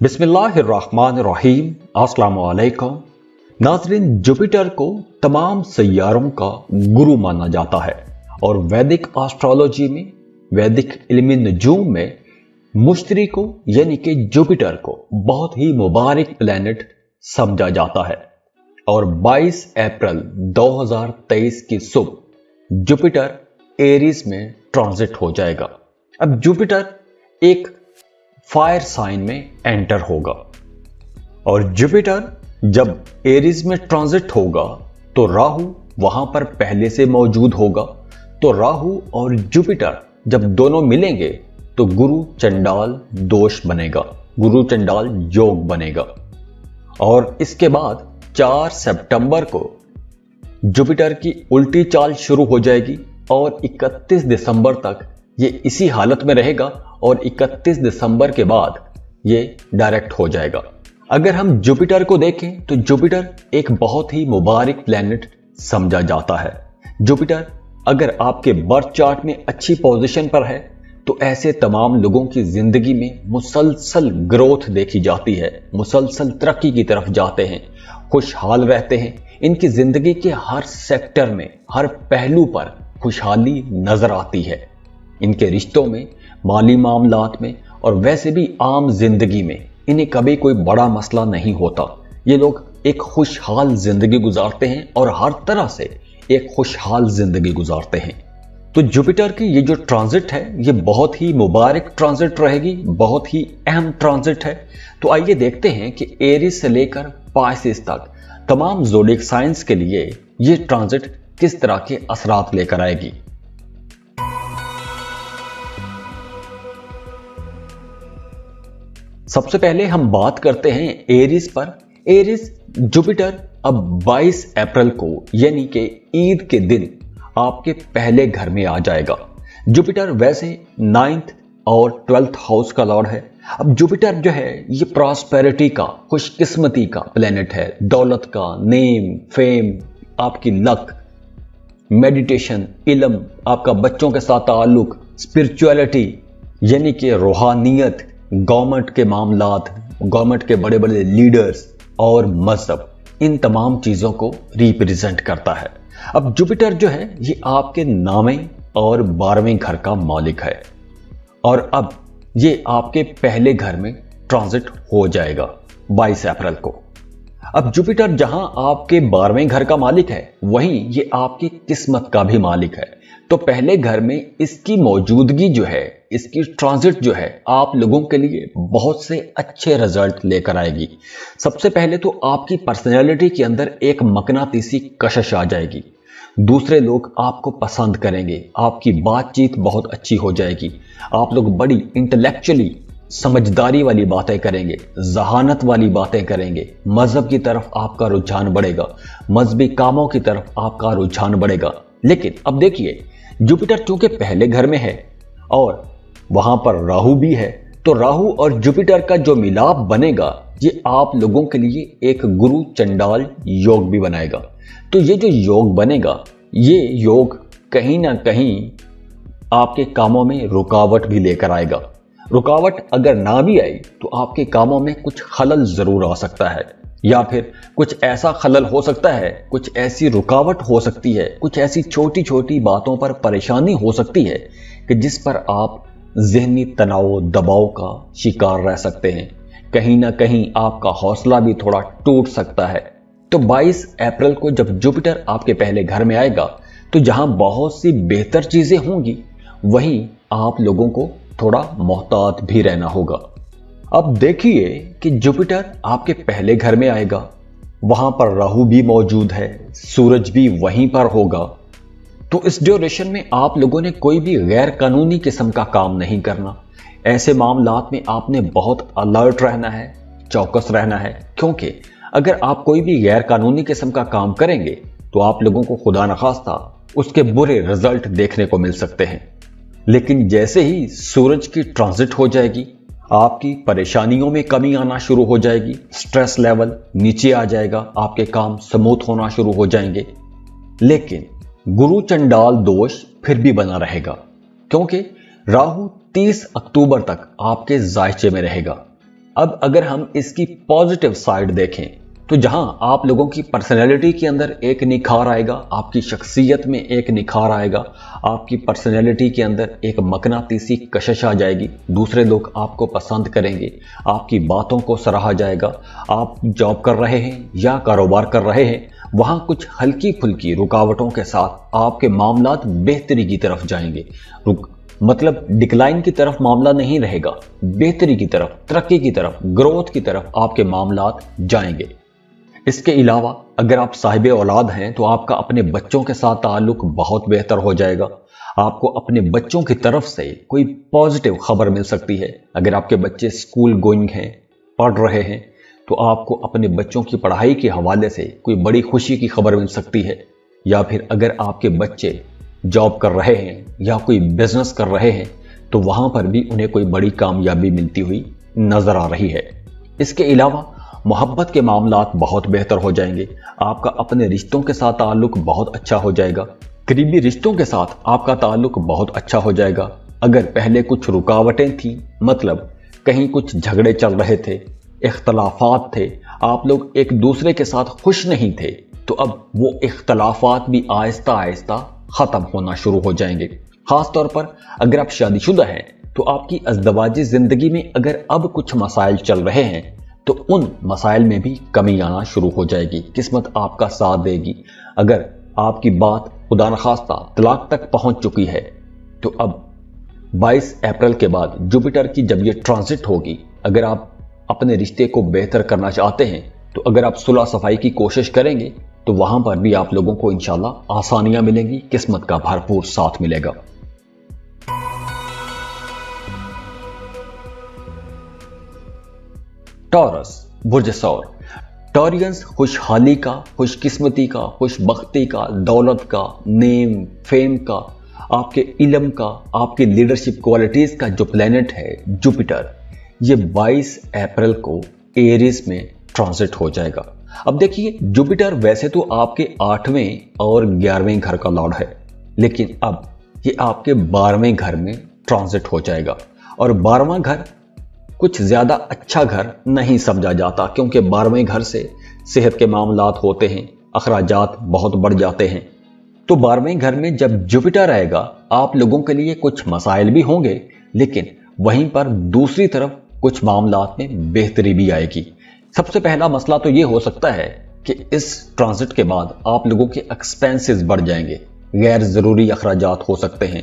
बिस्मिल्लाहिर्रहमानिर्रहीम। अस्सलाम वालेकुम नाज़रीन, जुपिटर को तमाम सैयारों का गुरु माना जाता है और वैदिक एस्ट्रोलॉजी में, वैदिक इल्म नजूम में मुश्तरी को यानी कि जुपिटर को बहुत ही मुबारक प्लैनेट समझा जाता है। और 22 अप्रैल 2023 की सुबह जुपिटर एरीज में ट्रांजिट हो जाएगा। अब जुपिटर एक फायर साइन में एंटर होगा और जुपिटर जब एरीज में ट्रांजिट होगा तो राहु वहां पर पहले से मौजूद होगा। तो राहु और जुपिटर जब दोनों मिलेंगे तो गुरु चंडाल दोष बनेगा, गुरु चंडाल योग बनेगा। और इसके बाद 4 सितंबर को जुपिटर की उल्टी चाल शुरू हो जाएगी और 31 दिसंबर तक ये इसी हालत में रहेगा और 31 दिसंबर के बाद ये डायरेक्ट हो जाएगा। अगर हम जुपिटर को देखें तो जुपिटर एक बहुत ही मुबारक प्लैनेट समझा जाता है। जुपिटर अगर आपके बर्थ चार्ट में अच्छी पोजीशन पर है तो ऐसे तमाम लोगों की जिंदगी में मुसलसल ग्रोथ देखी जाती है, मुसलसल तरक्की की तरफ जाते हैं, खुशहाल रहते हैं। इनकी जिंदगी के हर सेक्टर में, हर पहलू पर खुशहाली नजर आती है। इनके रिश्तों में, माली मामलात में और वैसे भी आम जिंदगी में इन्हें कभी कोई बड़ा मसला नहीं होता। ये लोग एक खुशहाल जिंदगी गुजारते हैं और हर तरह से एक खुशहाल जिंदगी गुजारते हैं। तो जुपिटर की ये जो ट्रांजिट है ये बहुत ही मुबारक ट्रांजिट रहेगी, बहुत ही अहम ट्रांजिट है। तो आइए देखते हैं कि एरीज से लेकर पाइसेस तक तमाम ज़ोडिएक साइंस के लिए ये ट्रांजिट किस तरह के असरात लेकर आएगी। सबसे पहले हम बात करते हैं एरीज पर। एरीज जुपिटर अब 22 अप्रैल को यानी कि ईद के दिन आपके पहले घर में आ जाएगा। जुपिटर वैसे 9th और 12th हाउस का लॉर्ड है। अब जुपिटर जो है ये प्रॉस्पेरिटी का, खुशकिस्मती का प्लेनेट है, दौलत का, नेम, फेम, आपकी लक, मेडिटेशन, इल्म, आपका बच्चों के साथ ताल्लुक, स्पिरिचुअलिटी यानी कि रूहानियत, गवर्नमेंट के मामलात, गवर्नमेंट के बड़े बड़े लीडर्स और मजहब, इन तमाम चीजों को रिप्रेजेंट करता है। अब जुपिटर जो है ये आपके 9वें और 12वें घर का मालिक है और अब ये आपके पहले घर में ट्रांजिट हो जाएगा 22 अप्रैल को। अब जुपिटर जहां आपके 12वें घर का मालिक है वहीं ये आपकी किस्मत का भी मालिक है। तो पहले घर में इसकी मौजूदगी जो है, इसकी ट्रांजिट जो है आप लोगों के लिए बहुत से अच्छे रिजल्ट लेकर आएगी। सबसे पहले तो आपकी पर्सनैलिटी के अंदर एक मकनातीसी कशिश आ जाएगी। दूसरे लोग आपको पसंद करेंगे, आपकी बातचीत बहुत अच्छी हो जाएगी। आप लोग बड़ी इंटेलेक्चुअली समझदारी वाली बातें करेंगे, जहानत वाली बातें करेंगे। मजहब की तरफ आपका रुझान बढ़ेगा, मजहबी कामों की तरफ आपका रुझान बढ़ेगा। लेकिन अब देखिए, जुपिटर चूंकि पहले घर में है और वहां पर राहु भी है, तो राहु और जुपिटर का जो मिलाप बनेगा ये आप लोगों के लिए एक गुरु चंडाल योग भी बनाएगा। तो ये जो योग बनेगा, ये योग कहीं ना कहीं आपके कामों में रुकावट भी लेकर आएगा। रुकावट अगर ना भी आई तो आपके कामों में कुछ खलल जरूर आ सकता है, या फिर कुछ ऐसा खलल हो सकता है, कुछ ऐसी रुकावट हो सकती है, कुछ ऐसी छोटी छोटी बातों पर परेशानी हो सकती है कि जिस पर आप ज़हनी तनाव, दबाव का शिकार रह सकते हैं। कहीं ना कहीं आपका हौसला भी थोड़ा टूट सकता है। तो 22 अप्रैल को जब जुपिटर आपके पहले घर में आएगा तो जहां बहुत सी बेहतर चीजें होंगी वहीं आप लोगों को थोड़ा मोहतात भी रहना होगा। अब देखिए कि जुपिटर आपके पहले घर में आएगा, वहां पर राहु भी मौजूद है, सूरज भी वहीं पर होगा। तो इस ड्यूरेशन में आप लोगों ने कोई भी गैर कानूनी किस्म का काम नहीं करना। ऐसे मामलात में आपने बहुत अलर्ट रहना है, चौकस रहना है, क्योंकि अगर आप कोई भी गैर कानूनी किस्म का काम करेंगे तो आप लोगों को खुदा न खास्ता उसके बुरे रिजल्ट देखने को मिल सकते हैं। लेकिन जैसे ही सूरज की ट्रांजिट हो जाएगी आपकी परेशानियों में कमी आना शुरू हो जाएगी, स्ट्रेस लेवल नीचे आ जाएगा, आपके काम स्मूथ होना शुरू हो जाएंगे। लेकिन गुरु चंडाल दोष फिर भी बना रहेगा क्योंकि राहु 30 अक्टूबर तक आपके जायचे में रहेगा। अब अगर हम इसकी पॉजिटिव साइड देखें तो जहां आप लोगों की पर्सनैलिटी के अंदर एक निखार आएगा, आपकी शख्सियत में एक निखार आएगा, आपकी पर्सनैलिटी के अंदर एक मकनातीसी कशिश आ जाएगी, दूसरे लोग आपको पसंद करेंगे, आपकी बातों को सराहा जाएगा। आप जॉब कर रहे हैं या कारोबार कर रहे हैं, वहां कुछ हल्की फुल्की रुकावटों के साथ आपके मामलात बेहतरी की तरफ जाएंगे। मतलब डिक्लाइन की तरफ मामला नहीं रहेगा, बेहतरी की तरफ, तरक्की की तरफ, ग्रोथ की तरफ आपके मामलात जाएंगे। इसके अलावा अगर आप साहिब औलाद हैं तो आपका अपने बच्चों के साथ ताल्लुक बहुत बेहतर हो जाएगा। आपको अपने बच्चों की तरफ से कोई पॉजिटिव खबर मिल सकती है। अगर आपके बच्चे स्कूल गोइंग हैं, पढ़ रहे हैं, तो आपको अपने बच्चों की पढ़ाई के हवाले से कोई बड़ी खुशी की खबर मिल सकती है। या फिर अगर आपके बच्चे जॉब कर रहे हैं या कोई बिजनेस कर रहे हैं तो वहां पर भी उन्हें कोई बड़ी कामयाबी मिलती हुई नजर आ रही है। इसके अलावा मोहब्बत के मामलात बहुत बेहतर हो जाएंगे। आपका अपने रिश्तों के साथ ताल्लुक बहुत अच्छा हो जाएगा। करीबी रिश्तों के साथ आपका ताल्लुक बहुत अच्छा हो जाएगा। अगर पहले कुछ रुकावटें थी, मतलब कहीं कुछ झगड़े चल रहे थे, इख्तलाफात थे, आप लोग एक दूसरे के साथ खुश नहीं थे, तो अब वो इख्तलाफात भी आहिस्ता आहिस्ता खत्म होना शुरू हो जाएंगे। खास तौर पर अगर आप शादीशुदा हैं तो आपकी अज़दवाजी जिंदगी में अगर अब कुछ मसाइल चल रहे हैं तो उन मसाइल में भी कमी आना शुरू हो जाएगी। किस्मत आपका साथ देगी। अगर आपकी बात खुदा न खास्ता तलाक तक पहुंच चुकी है तो अब 22 अप्रैल के बाद जुपिटर की जब ये ट्रांजिट होगी, अगर आप अपने रिश्ते को बेहतर करना चाहते हैं तो अगर आप सुलह सफाई की कोशिश करेंगे तो वहां पर भी आप लोगों को इंशाल्लाह आसानियां मिलेंगी, किस्मत का भरपूर साथ मिलेगा। टॉरस बुर्ज सौर। टॉरियंस खुशहाली का, खुशकिस्मती का, खुशबख्ती का, दौलत का, नेम फेम का, आपके इल्म का, आपकी लीडरशिप क्वालिटीज का जो प्लेनेट है जुपिटर, ये 22 अप्रैल को एरिस में ट्रांजिट हो जाएगा। अब देखिए, जुपिटर वैसे तो आपके 8वें और 11वें घर का लॉर्ड है, लेकिन अब ये आपके 12वें घर में ट्रांजिट हो जाएगा। और 12वां घर कुछ ज्यादा अच्छा घर नहीं समझा जाता, क्योंकि 12वें घर से सेहत के मामलात होते हैं, अखराजात बहुत बढ़ जाते हैं। तो 12वें घर में जब जुपिटर आएगा, आप लोगों के लिए कुछ मसाइल भी होंगे, लेकिन वहीं पर दूसरी तरफ कुछ मामलात में बेहतरी भी आएगी। सबसे पहला मसला तो ये हो सकता है कि इस ट्रांजिट के बाद आप लोगों के एक्सपेंसेस बढ़ जाएंगे। गैर जरूरी अखराजात हो सकते हैं,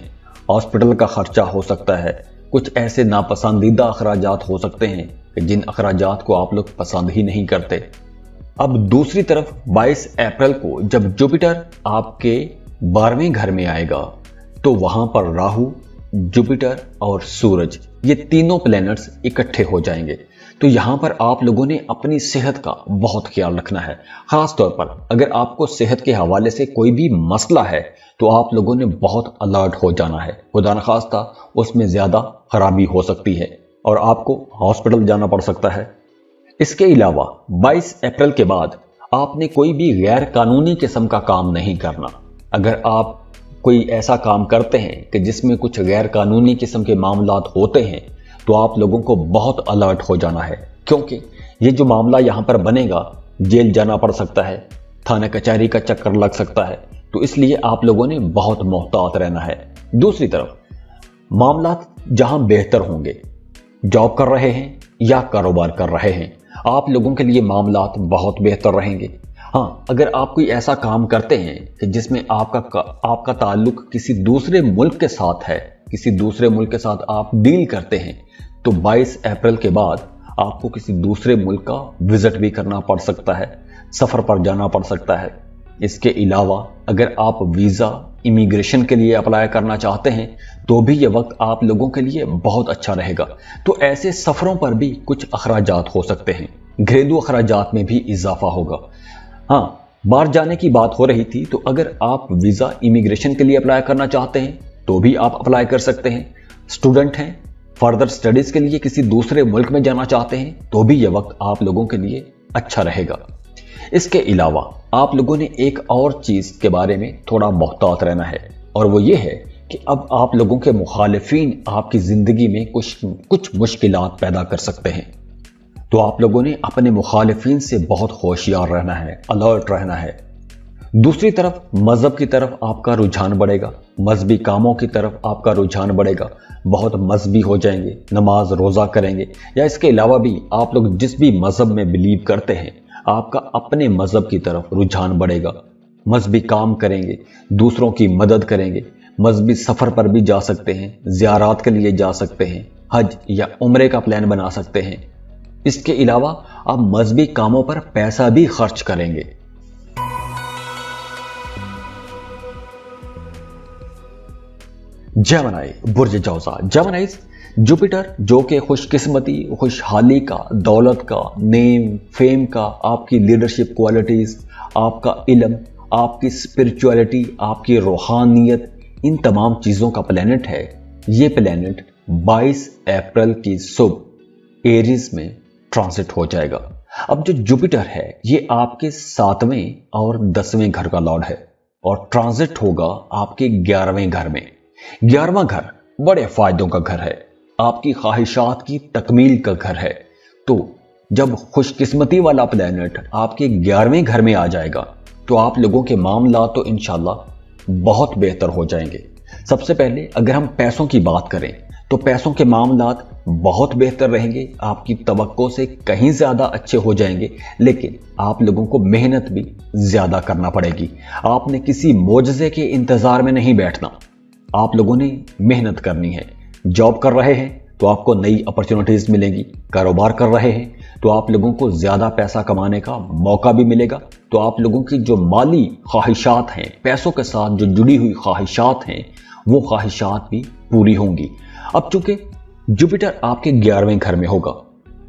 हॉस्पिटल का खर्चा हो सकता है, कुछ ऐसे नापसंदीदा अखराजात हो सकते हैं कि जिन अखराजात को आप लोग पसंद ही नहीं करते। अब दूसरी तरफ 22 अप्रैल को जब जुपिटर आपके 12वें घर में आएगा तो वहां पर राहु, जुपिटर और सूरज, ये तीनों प्लैनेट्स इकट्ठे हो जाएंगे। तो यहां पर आप लोगों ने अपनी सेहत का बहुत ख्याल रखना है। खास तौर पर अगर आपको सेहत के हवाले से कोई भी मसला है तो आप लोगों ने बहुत अलर्ट हो जाना है। खुदा न खास्ता उसमें ज्यादा खराबी हो सकती है और आपको हॉस्पिटल जाना पड़ सकता है। इसके अलावा 22 अप्रैल के बाद आपने कोई भी गैर कानूनी किस्म का काम नहीं करना। अगर आप कोई ऐसा काम करते हैं कि जिसमें कुछ गैर कानूनी किस्म के मामलात होते हैं तो आप लोगों को बहुत अलर्ट हो जाना है, क्योंकि ये जो मामला यहां पर बनेगा, जेल जाना पड़ सकता है, थाने कचहरी का चक्कर लग सकता है। तो इसलिए आप लोगों ने बहुत मोहतात रहना है। दूसरी तरफ मामलात जहां बेहतर होंगे, जॉब कर रहे हैं या कारोबार कर रहे हैं, आप लोगों के लिए मामलात बहुत बेहतर रहेंगे। हाँ, अगर आप कोई ऐसा काम करते हैं कि जिसमें आपका ताल्लुक किसी दूसरे मुल्क के साथ है, किसी दूसरे मुल्क के साथ आप डील करते हैं, तो 22 अप्रैल के बाद आपको किसी दूसरे मुल्क का विजिट भी करना पड़ सकता है, सफर पर जाना पड़ सकता है। इसके अलावा अगर आप वीजा इमिग्रेशन के लिए अप्लाई करना चाहते हैं तो भी यह वक्त आप लोगों के लिए बहुत अच्छा रहेगा। तो ऐसे सफरों पर भी कुछ अखराजात हो सकते हैं, घरेलू अखराजात में भी इजाफा होगा। हाँ, बाहर जाने की बात हो रही थी, तो अगर आप वीजा इमिग्रेशन के लिए अप्लाई करना चाहते हैं तो भी आप अप्लाई कर सकते हैं। स्टूडेंट हैं, फर्दर स्टडीज के लिए किसी दूसरे मुल्क में जाना चाहते हैं तो भी यह वक्त आप लोगों के लिए अच्छा रहेगा। इसके अलावा आप लोगों ने एक और चीज के बारे में थोड़ा मोहतात रहना है, और वो ये है कि अब आप लोगों के मुखालिफिन आपकी जिंदगी में कुछ मुश्किलात पैदा कर सकते हैं। तो आप लोगों ने अपने मुखालिफिन से बहुत होशियार रहना है, अलर्ट रहना है। दूसरी तरफ मजहब की तरफ आपका रुझान बढ़ेगा, मजहबी कामों की तरफ आपका रुझान बढ़ेगा, बहुत मजहबी हो जाएंगे, नमाज रोज़ा करेंगे, या इसके अलावा भी आप लोग जिस भी मजहब में बिलीव करते हैं आपका अपने मजहब की तरफ रुझान बढ़ेगा, मजहबी काम करेंगे, दूसरों की मदद करेंगे, मजहबी सफ़र पर भी जा सकते हैं, ज़ियारात के लिए जा सकते हैं, हज या उम्रे का प्लान बना सकते हैं। इसके अलावा आप मजहबी कामों पर पैसा भी खर्च करेंगे। जेमिनी बुर्ज जौजा। जेमिनीज जुपिटर जो कि खुशकिस्मती, खुशहाली का, दौलत का, नेम फेम का, आपकी लीडरशिप क्वालिटीज, आपका इल्म, आपकी स्पिरिचुअलिटी, आपकी रूहानियत, इन तमाम चीज़ों का प्लैनेट है। ये प्लैनेट 22 अप्रैल की सुबह एरीज में ट्रांसिट हो जाएगा। अब जो जुपिटर है ये आपके 7वें और 10वें घर का लॉर्ड है और ट्रांसिट होगा आपके 11वें घर में। 11वां घर बड़े फायदों का घर है, आपकी ख्वाहिशात की तकमील का घर है। तो जब खुशकिस्मती वाला प्लैनेट आपके 11वें घर में आ जाएगा तो आप लोगों के मामला तो इंशाल्लाह बहुत बेहतर हो जाएंगे। सबसे पहले अगर हम पैसों की बात करें तो पैसों के मामलात बहुत बेहतर रहेंगे, आपकी तवक्को से कहीं ज़्यादा अच्छे हो जाएंगे। लेकिन आप लोगों को मेहनत भी ज़्यादा करना पड़ेगी। आपने किसी मोजज़े के इंतज़ार में नहीं बैठना, आप लोगों ने मेहनत करनी है। जॉब कर रहे हैं तो आपको नई अपॉर्चुनिटीज़ मिलेंगी, कारोबार कर रहे हैं तो आप लोगों को ज़्यादा पैसा कमाने का मौका भी मिलेगा। तो आप लोगों की जो माली ख्वाहिशात हैं, पैसों के साथ जो जुड़ी हुई ख्वाहिशात हैं, वो ख्वाहिशात भी पूरी होंगी। अब चूंकि जुपिटर आपके 11वें घर में होगा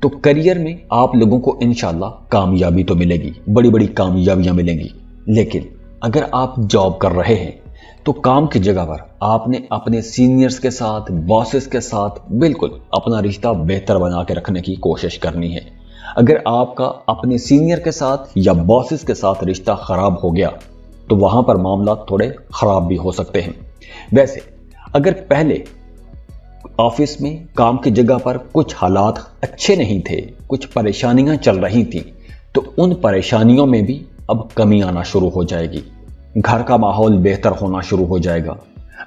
तो करियर में आप लोगों को इंशाल्लाह कामयाबी तो मिलेगी, बड़ी बड़ी कामयाबियां मिलेंगी। लेकिन अगर आप जॉब कर रहे हैं तो काम की जगह पर आपने अपने सीनियर्स के साथ, बॉसेस के साथ बिल्कुल अपना रिश्ता बेहतर बना के रखने की कोशिश करनी है। अगर आपका अपने सीनियर के साथ या बॉसेस के साथ रिश्ता खराब हो गया तो वहां पर मामला थोड़े खराब भी हो सकते हैं। वैसे अगर पहले ऑफिस में, काम की जगह पर कुछ हालात अच्छे नहीं थे, कुछ परेशानियां चल रही थी, तो उन परेशानियों में भी अब कमी आना शुरू हो जाएगी। घर का माहौल बेहतर होना शुरू हो जाएगा।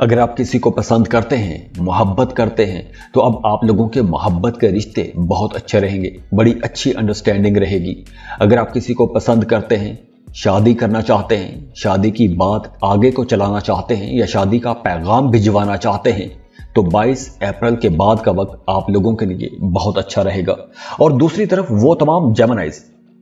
अगर आप किसी को पसंद करते हैं, मोहब्बत करते हैं, तो अब आप लोगों के मोहब्बत के रिश्ते बहुत अच्छे रहेंगे, बड़ी अच्छी अंडरस्टैंडिंग रहेगी। अगर आप किसी को पसंद करते हैं, शादी करना चाहते हैं, शादी की बात आगे को चलाना चाहते हैं या शादी का पैगाम भिजवाना चाहते हैं, तो 22 अप्रैल के बाद का वक्त आप लोगों के लिए बहुत अच्छा रहेगा। और दूसरी तरफ वो तमाम जेमिनीज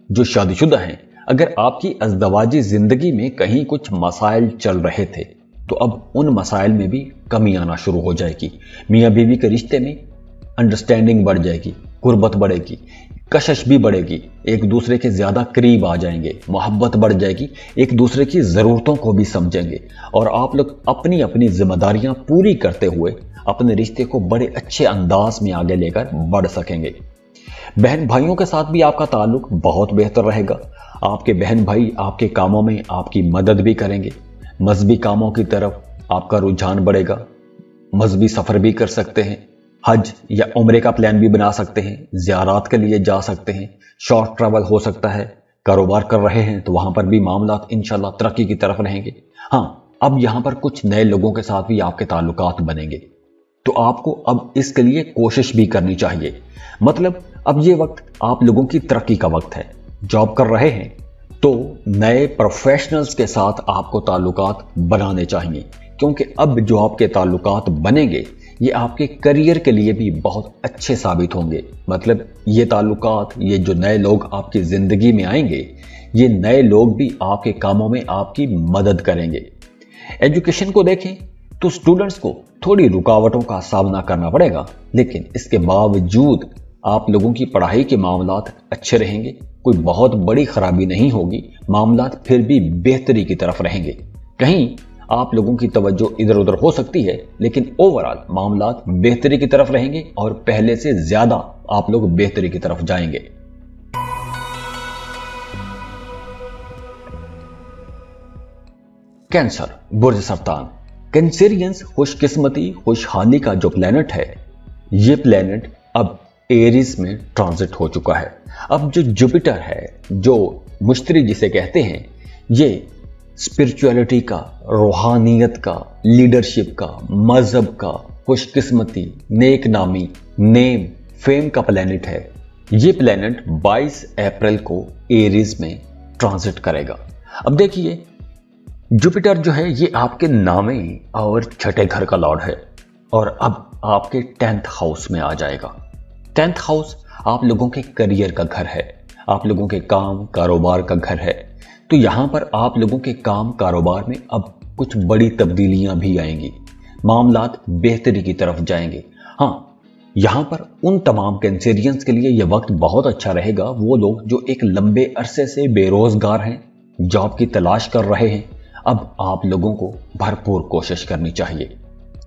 जो शादीशुदा हैं, अगर आपकी अज़दवाजी जिंदगी में कहीं कुछ मसाइल चल रहे थे तो अब उन मसाइल में भी कमी आना शुरू हो जाएगी। मियाँ बीवी के रिश्ते में अंडरस्टैंडिंग बढ़ जाएगी, गुर्बत बढ़ेगी, कशिश भी बढ़ेगी, एक दूसरे के ज़्यादा करीब आ जाएंगे, मोहब्बत बढ़ जाएगी, एक दूसरे की ज़रूरतों को भी समझेंगे और आप लोग अपनी अपनी जिम्मेदारियां पूरी करते हुए अपने रिश्ते को बड़े अच्छे अंदाज में आगे लेकर बढ़ सकेंगे। बहन भाइयों के साथ भी आपका ताल्लुक बहुत बेहतर रहेगा। आपके बहन भाई आपके कामों में आपकी मदद भी करेंगे। मजहबी कामों की तरफ आपका रुझान बढ़ेगा, मजहबी सफ़र भी कर सकते हैं, हज या उम्रे का प्लान भी बना सकते हैं, ज़ियारात के लिए जा सकते हैं, शॉर्ट ट्रैवल हो सकता है। कारोबार कर रहे हैं तो वहाँ पर भी मामला इंशाल्लाह तरक्की की तरफ रहेंगे। हाँ, अब यहाँ पर कुछ नए लोगों के साथ भी आपके ताल्लुकात बनेंगे, तो आपको अब इसके लिए कोशिश भी करनी चाहिए। मतलब अब ये वक्त आप लोगों की तरक्की का वक्त है। जॉब कर रहे हैं तो नए प्रोफेशनल्स के साथ आपको ताल्लुकात बनाने चाहिए, क्योंकि अब जो आपके ताल्लुकात बनेंगे ये आपके करियर के लिए भी बहुत अच्छे साबित होंगे। मतलब ये ताल्लुकात, ये जो नए लोग आपकी ज़िंदगी में आएंगे, ये नए लोग भी आपके कामों में आपकी मदद करेंगे। एजुकेशन को देखें तो स्टूडेंट्स को थोड़ी रुकावटों का सामना करना पड़ेगा, लेकिन इसके बावजूद आप लोगों की पढ़ाई के मामलात अच्छे रहेंगे, कोई बहुत बड़ी खराबी नहीं होगी, मामलात फिर भी बेहतरी की तरफ रहेंगे। कहीं आप लोगों की तवज्जो इधर उधर हो सकती है, लेकिन ओवरऑल मामलात बेहतरी की तरफ रहेंगे और पहले से ज्यादा आप लोग बेहतरी की तरफ जाएंगे। कैंसर बुर्ज सरतान। कैंसेरियंस खुशकिस्मती, खुशहाली का जो प्लेनेट है, ये प्लेनेट अब एरिस में ट्रांजिट हो चुका है। अब जो जुपिटर है, जो मुश्तरी जिसे कहते हैं, ये स्पिरिचुअलिटी का, रूहानियत का, लीडरशिप का, मजहब का, खुशकिस्मती, नेक नामी, नेम, फेम का प्लैनेट है। ये प्लैनेट 22 अप्रैल को एरीज में ट्रांजिट करेगा। अब देखिए, जुपिटर जो है ये आपके नामे और छठे घर का लॉर्ड है और अब आपके 10th हाउस में आ जाएगा। 10th हाउस आप लोगों के करियर का घर है, आप लोगों के काम कारोबार का घर है। तो यहां पर आप लोगों के काम कारोबार में अब कुछ बड़ी तब्दीलियां भी आएंगी, मामलात बेहतरी की तरफ जाएंगे। हाँ, यहां पर उन तमाम कैंसेरियंस के लिए यह वक्त बहुत अच्छा रहेगा, वो लोग जो एक लंबे अरसे से बेरोजगार हैं, जॉब की तलाश कर रहे हैं। अब आप लोगों को भरपूर कोशिश करनी चाहिए,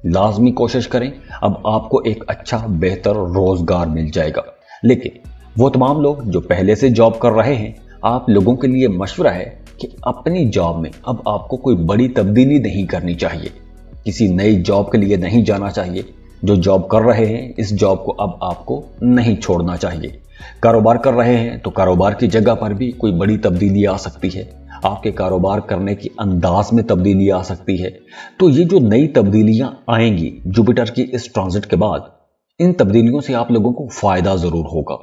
लाजमी कोशिश करें, अब आपको एक अच्छा बेहतर रोजगार मिल जाएगा। लेकिन वो तमाम लोग जो पहले से जॉब कर रहे हैं, आप लोगों के लिए मशवरा है कि अपनी जॉब में अब आपको कोई बड़ी तब्दीली नहीं करनी चाहिए, किसी नई जॉब के लिए नहीं जाना चाहिए। जो जॉब कर रहे हैं इस जॉब को अब आपको नहीं छोड़ना चाहिए। कारोबार कर रहे हैं तो कारोबार की जगह पर भी कोई बड़ी तब्दीली आ सकती है, आपके कारोबार करने की अंदाज में तब्दीली आ सकती है। तो ये जो नई तब्दीलियां आएंगी जुपिटर की इस ट्रांजिट के बाद, इन तब्दीलियों से आप लोगों को फायदा जरूर होगा,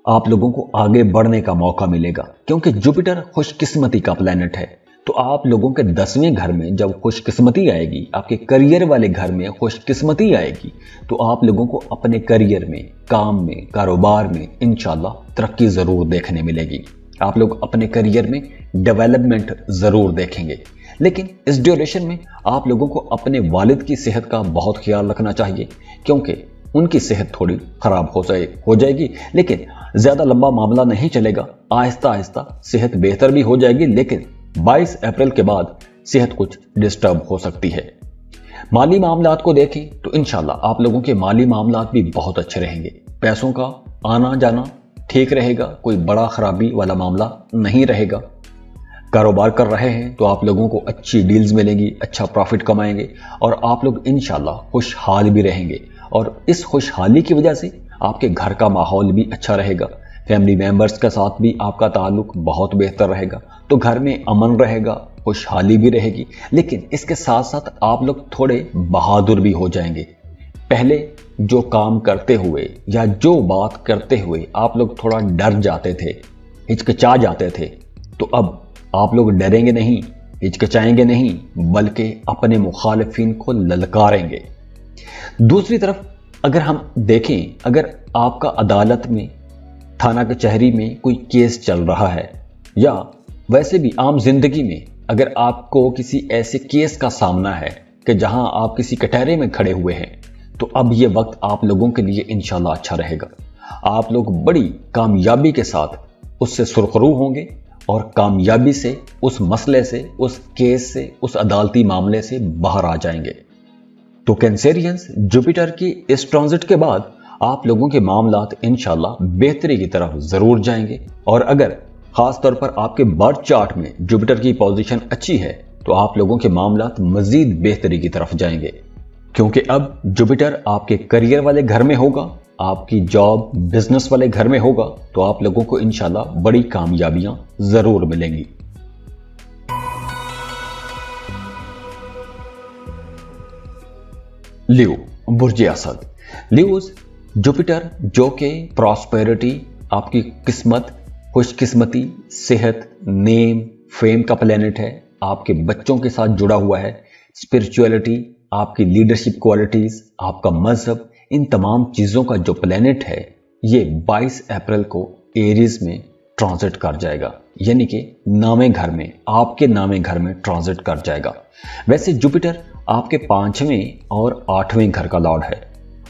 आप लोगों को आगे बढ़ने का मौका मिलेगा, क्योंकि जुपिटर खुशकिस्मती का प्लैनेट है। तो आप लोगों के 10वें घर में जब खुशकिस्मती आएगी, आपके करियर वाले घर में खुशकिस्मती आएगी, तो आप लोगों को अपने करियर में, काम में, कारोबार में इंशाल्लाह तरक्की जरूर देखने मिलेगी। आप लोग अपने करियर में डेवलपमेंट जरूर देखेंगे। लेकिन इस ड्यूरेशन में आप लोगों को अपने वालिद की सेहत का बहुत ख्याल रखना चाहिए, क्योंकि उनकी सेहत थोड़ी खराब हो जाएगी। लेकिन ज्यादा लंबा मामला नहीं चलेगा, आहिस्ता आहिस्ता सेहत बेहतर भी हो जाएगी। लेकिन 22 अप्रैल के बाद सेहत कुछ डिस्टर्ब हो सकती है। माली मामलात को देखें तो इंशाल्लाह आप लोगों के माली मामलात भी बहुत अच्छे रहेंगे, पैसों का आना जाना ठीक रहेगा, कोई बड़ा खराबी वाला मामला नहीं रहेगा। कारोबार कर रहे हैं तो आप लोगों को अच्छी डील्स मिलेंगी, अच्छा प्रॉफिट कमाएंगे और आप लोग इंशाल्लाह खुशहाल भी रहेंगे। और इस खुशहाली की वजह से आपके घर का माहौल भी अच्छा रहेगा, फैमिली मेंबर्स के साथ भी आपका ताल्लुक बहुत बेहतर रहेगा। तो घर में अमन रहेगा, खुशहाली भी रहेगी। लेकिन इसके साथ साथ आप लोग थोड़े बहादुर भी हो जाएंगे। पहले जो काम करते हुए या जो बात करते हुए आप लोग थोड़ा डर जाते थे, हिचकिचा जाते थे, तो अब आप लोग डरेंगे नहीं, हिचकिचाएंगे नहीं, बल्कि अपने मुखालिफिन को ललकारेंगे। दूसरी तरफ अगर हम देखें, अगर आपका अदालत में, थाना कचहरी में कोई केस चल रहा है, या वैसे भी आम जिंदगी में अगर आपको किसी ऐसे केस का सामना है कि जहां आप किसी कटहरे में खड़े हुए हैं, तो अब यह वक्त आप लोगों के लिए इंशाल्लाह अच्छा रहेगा। आप लोग बड़ी कामयाबी के साथ उससे सुरखरू होंगे और कामयाबी से उस मसले से, उस केस से, उस अदालती मामले से बाहर आ जाएंगे। तो कैंसेरियंस, जुपिटर की इस ट्रांजिट के बाद आप लोगों के मामलात इंशाल्लाह बेहतरी की तरफ जरूर जाएंगे। और अगर खास तौर पर आपके बर्थ चार्ट में जुपिटर की पोजीशन अच्छी है तो आप लोगों के मामलात मजीद बेहतरी की तरफ जाएंगे, क्योंकि अब जुपिटर आपके करियर वाले घर में होगा, आपकी जॉब बिजनेस वाले घर में होगा। तो आप लोगों को इंशाल्लाह बड़ी कामयाबियां जरूर मिलेंगी। लियो, बुर्ज असद। लियोज, जुपिटर जो कि प्रॉस्पेरिटी, आपकी किस्मत, खुशकिस्मती, सेहत, नेम, फेम का प्लैनेट है, आपके बच्चों के साथ जुड़ा हुआ है, स्पिरिचुअलिटी, आपकी लीडरशिप क्वालिटीज, आपका मजहब, इन तमाम चीजों का जो प्लैनेट है, ये 22 अप्रैल को एरीज में ट्रांजिट कर जाएगा, यानी कि नामे घर में, आपके नामे घर में ट्रांजिट कर जाएगा। वैसे जुपिटर आपके 5वें और 8वें घर का लॉर्ड है,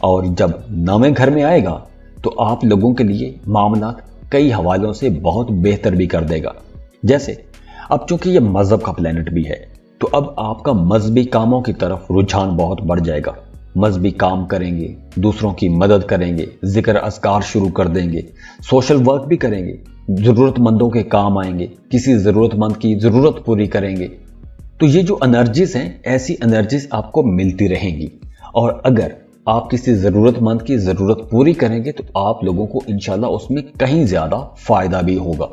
और जब नामे घर में आएगा तो आप लोगों के लिए मामला कई हवालों से बहुत बेहतर भी कर देगा। जैसे अब चूंकि ये मजहब का प्लैनेट भी है, तो अब आपका मजहबी कामों की तरफ रुझान बहुत बढ़ जाएगा। मजहबी काम करेंगे, दूसरों की मदद करेंगे, जिक्र अस्कार शुरू कर देंगे, सोशल वर्क भी करेंगे, जरूरतमंदों के काम आएंगे, किसी जरूरतमंद की जरूरत पूरी करेंगे। तो ये जो एनर्जीज हैं, ऐसी एनर्जीज आपको मिलती रहेंगी। और अगर आप किसी ज़रूरतमंद की ज़रूरत पूरी करेंगे तो आप लोगों को इंशाल्लाह उसमें कहीं ज़्यादा फ़ायदा भी होगा।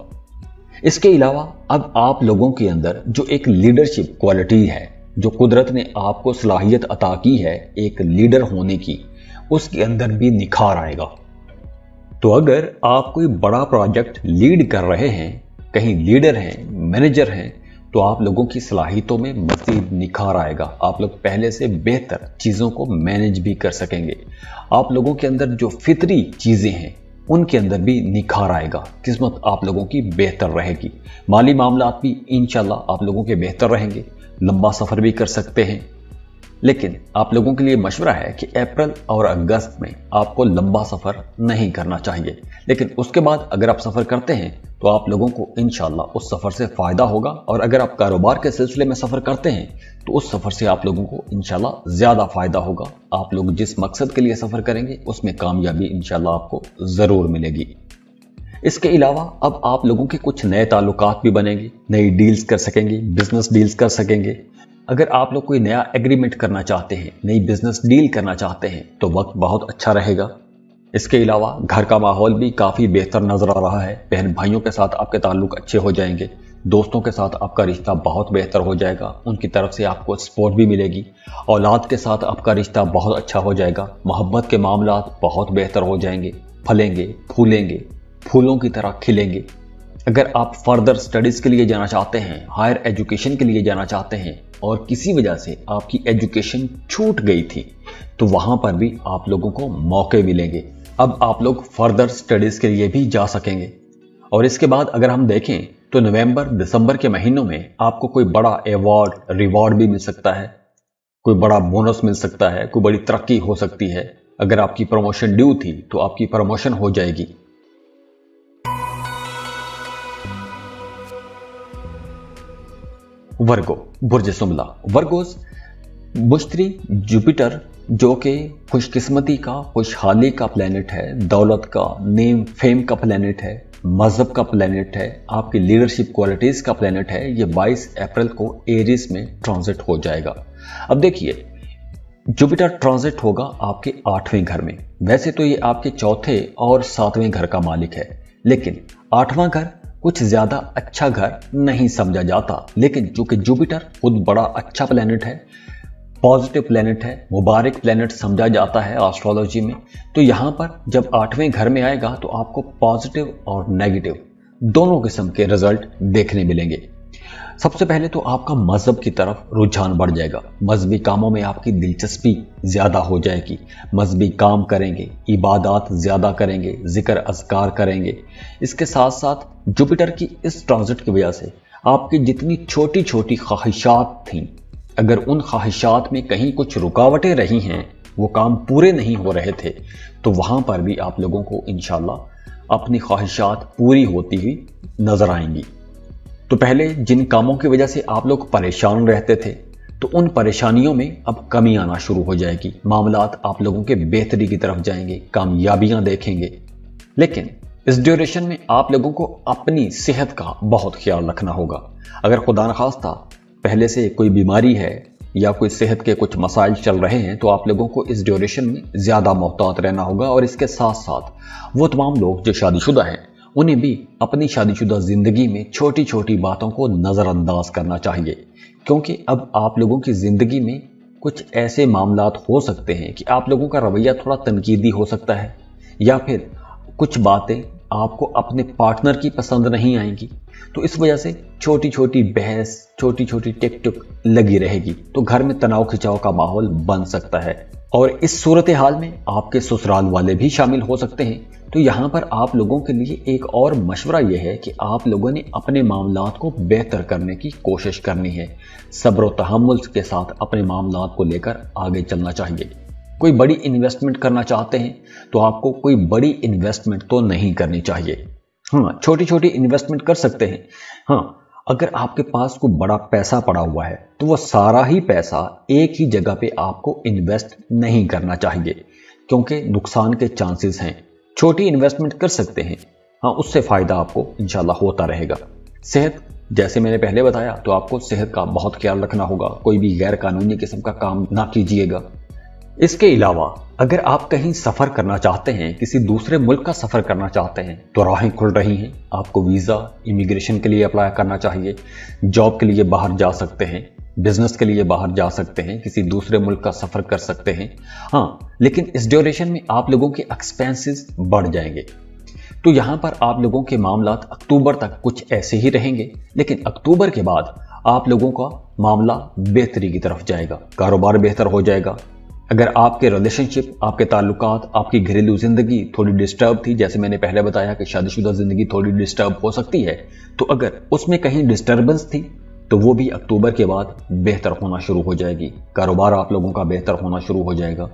इसके अलावा अब आप लोगों के अंदर जो एक लीडरशिप क्वालिटी है, जो कुदरत ने आपको सलाहियत अता की है एक लीडर होने की, उसके अंदर भी निखार आएगा। तो अगर आप कोई बड़ा प्रोजेक्ट लीड कर रहे हैं, कहीं लीडर हैं, मैनेजर हैं, तो आप लोगों की सलाहियतों में मज़ीद निखार आएगा। आप लोग पहले से बेहतर चीज़ों को मैनेज भी कर सकेंगे। आप लोगों के अंदर जो फितरी चीज़ें हैं उनके अंदर भी निखार आएगा। किस्मत आप लोगों की बेहतर रहेगी। माली मामलात भी इंशाल्लाह आप लोगों के बेहतर रहेंगे। लंबा सफ़र भी कर सकते हैं। लेकिन आप लोगों के लिए मशवरा है कि अप्रैल और अगस्त में आपको लंबा सफ़र नहीं करना चाहिए। लेकिन उसके बाद अगर आप सफ़र करते हैं तो आप लोगों को इंशाल्लाह उस सफ़र से फ़ायदा होगा। और अगर आप कारोबार के सिलसिले में सफ़र करते हैं तो उस सफ़र से आप लोगों को इंशाल्लाह ज़्यादा फ़ायदा होगा। आप लोग जिस मकसद के लिए सफ़र करेंगे उसमें कामयाबी इंशाल्लाह आपको ज़रूर मिलेगी। इसके अलावा अब आप लोगों के कुछ नए ताल्लुकात भी बनेंगे, नई डील्स कर सकेंगे, बिजनेस डील्स कर सकेंगे। अगर आप लोग कोई नया एग्रीमेंट करना चाहते हैं, नई बिजनेस डील करना चाहते हैं तो वक्त बहुत अच्छा रहेगा। इसके अलावा घर का माहौल भी काफ़ी बेहतर नज़र आ रहा है। बहन भाइयों के साथ आपके ताल्लुक अच्छे हो जाएंगे। दोस्तों के साथ आपका रिश्ता बहुत बेहतर हो जाएगा। उनकी तरफ से आपको सपोर्ट भी मिलेगी। औलाद के साथ आपका रिश्ता बहुत अच्छा हो जाएगा। मोहब्बत के मामलात बहुत बेहतर हो जाएंगे। फलेंगे, फूलेंगे, फूलों की तरह खिलेंगे। अगर आप फर्दर स्टडीज़ के लिए जाना चाहते हैं, हायर एजुकेशन के लिए जाना चाहते हैं और किसी वजह से आपकी एजुकेशन छूट गई थी तो वहाँ पर भी आप लोगों को मौके मिलेंगे। अब आप लोग फर्दर स्टडीज़ के लिए भी जा सकेंगे। और इसके बाद अगर हम देखें तो नवंबर दिसंबर के महीनों में आपको कोई बड़ा अवार्ड रिवॉर्ड भी मिल सकता है, कोई बड़ा बोनस मिल सकता है, कोई बड़ी तरक्की हो सकती है। अगर आपकी प्रमोशन ड्यू थी तो आपकी प्रमोशन हो जाएगी। वर्गो, बुर्ज सुमला। वर्गोस मुश्तरी जुपिटर जो कि खुशकिस्मती का, खुशहाली का प्लेनेट है, दौलत का, नेम फेम का प्लेनेट है, मजहब का प्लेनेट है, आपकी लीडरशिप क्वालिटीज का प्लेनेट है। ये 22 अप्रैल को एरीज में ट्रांजिट हो जाएगा। अब देखिए, जुपिटर ट्रांजिट होगा आपके 8वें घर में। वैसे तो ये आपके 4थे और 7वें घर का मालिक है, लेकिन 8वां घर कुछ ज्यादा अच्छा घर नहीं समझा जाता। लेकिन चूंकि जुपिटर खुद बड़ा अच्छा प्लेनेट है, पॉजिटिव प्लेनेट है, मुबारक प्लेनेट समझा जाता है एस्ट्रोलॉजी में, तो यहाँ पर जब 8वें घर में आएगा तो आपको पॉजिटिव और नेगेटिव दोनों किस्म के रिजल्ट देखने मिलेंगे। सबसे पहले तो आपका मजहब की तरफ रुझान बढ़ जाएगा। मजहबी कामों में आपकी दिलचस्पी ज्यादा हो जाएगी। मजहबी काम करेंगे, इबादत ज्यादा करेंगे, जिक्र अज़कार करेंगे। इसके साथ साथ जुपिटर की इस ट्रांजिट की वजह से आपकी जितनी छोटी छोटी ख्वाहिशात थीं, अगर उन ख्वाहिशात में कहीं कुछ रुकावटें रही हैं, वो काम पूरे नहीं हो रहे थे, तो वहां पर भी आप लोगों को इंशाल्लाह अपनी ख्वाहिशात पूरी होती हुई नजर आएंगी। तो पहले जिन कामों की वजह से आप लोग परेशान रहते थे तो उन परेशानियों में अब कमी आना शुरू हो जाएगी। मामलात आप लोगों के बेहतरी की तरफ जाएंगे, कामयाबियां देखेंगे। लेकिन इस ड्यूरेशन में आप लोगों को अपनी सेहत का बहुत ख्याल रखना होगा। अगर खुदा न खास्ता पहले से कोई बीमारी है या कोई सेहत के कुछ मसाइल चल रहे हैं तो आप लोगों को इस ड्यूरेशन में ज़्यादा मोहतात रहना होगा। और इसके साथ साथ वो तमाम लोग जो शादीशुदा हैं उन्हें भी अपनी शादीशुदा ज़िंदगी में छोटी छोटी बातों को नज़रअंदाज करना चाहिए, क्योंकि अब आप लोगों की ज़िंदगी में कुछ ऐसे मामलात हो सकते हैं कि आप लोगों का रवैया थोड़ा तनकीदी हो सकता है, या फिर कुछ बातें आपको अपने पार्टनर की पसंद नहीं आएंगी। तो इस वजह से छोटी छोटी बहस, छोटी छोटी टिक टिक लगी रहेगी, तो घर में तनाव खिंचाव का माहौल बन सकता है। और इस सूरत हाल में आपके ससुराल वाले भी शामिल हो सकते हैं। तो यहाँ पर आप लोगों के लिए एक और मशवरा यह है कि आप लोगों ने अपने मामलात को बेहतर करने की कोशिश करनी है। सब्र और तहम्मुल के साथ अपने मामलात को लेकर आगे चलना चाहिए। कोई बड़ी इन्वेस्टमेंट करना चाहते हैं तो आपको कोई बड़ी इन्वेस्टमेंट तो नहीं करनी चाहिए। हाँ, छोटी छोटी इन्वेस्टमेंट कर सकते हैं। हाँ, अगर आपके पास कोई बड़ा पैसा पड़ा हुआ है तो वह सारा ही पैसा एक ही जगह पे आपको इन्वेस्ट नहीं करना चाहिए, क्योंकि नुकसान के चांसेस हैं। छोटी इन्वेस्टमेंट कर सकते हैं, हाँ, उससे फ़ायदा आपको इंशाल्लाह होता रहेगा। सेहत, जैसे मैंने पहले बताया, तो आपको सेहत का बहुत ख्याल रखना होगा। कोई भी गैर कानूनी किस्म का काम ना कीजिएगा। इसके अलावा अगर आप कहीं सफर करना चाहते हैं, किसी दूसरे मुल्क का सफर करना चाहते हैं, तो राहें खुल रही हैं। आपको वीजा, इमिग्रेशन के लिए अप्लाई करना चाहिए, जॉब के लिए बाहर जा सकते हैं, बिजनेस के लिए बाहर जा सकते हैं, किसी दूसरे मुल्क का सफर कर सकते हैं। हाँ, लेकिन इस ड्यूरेशन में आप लोगों के एक्सपेंसेस बढ़ जाएंगे। तो यहां पर आप लोगों के मामलात अक्टूबर तक कुछ ऐसे ही रहेंगे, लेकिन अक्टूबर के बाद आप लोगों का मामला बेहतरी की तरफ जाएगा, कारोबार बेहतर हो जाएगा। अगर आपके रिलेशनशिप, आपके ताल्लुकात, आपकी घरेलू जिंदगी थोड़ी डिस्टर्ब थी, जैसे मैंने पहले बताया कि शादीशुदा जिंदगी थोड़ी डिस्टर्ब हो सकती है, तो अगर उसमें कहीं डिस्टर्बेंस थी तो वो भी अक्टूबर के बाद बेहतर होना शुरू हो जाएगी। कारोबार आप लोगों का बेहतर होना शुरू हो जाएगा।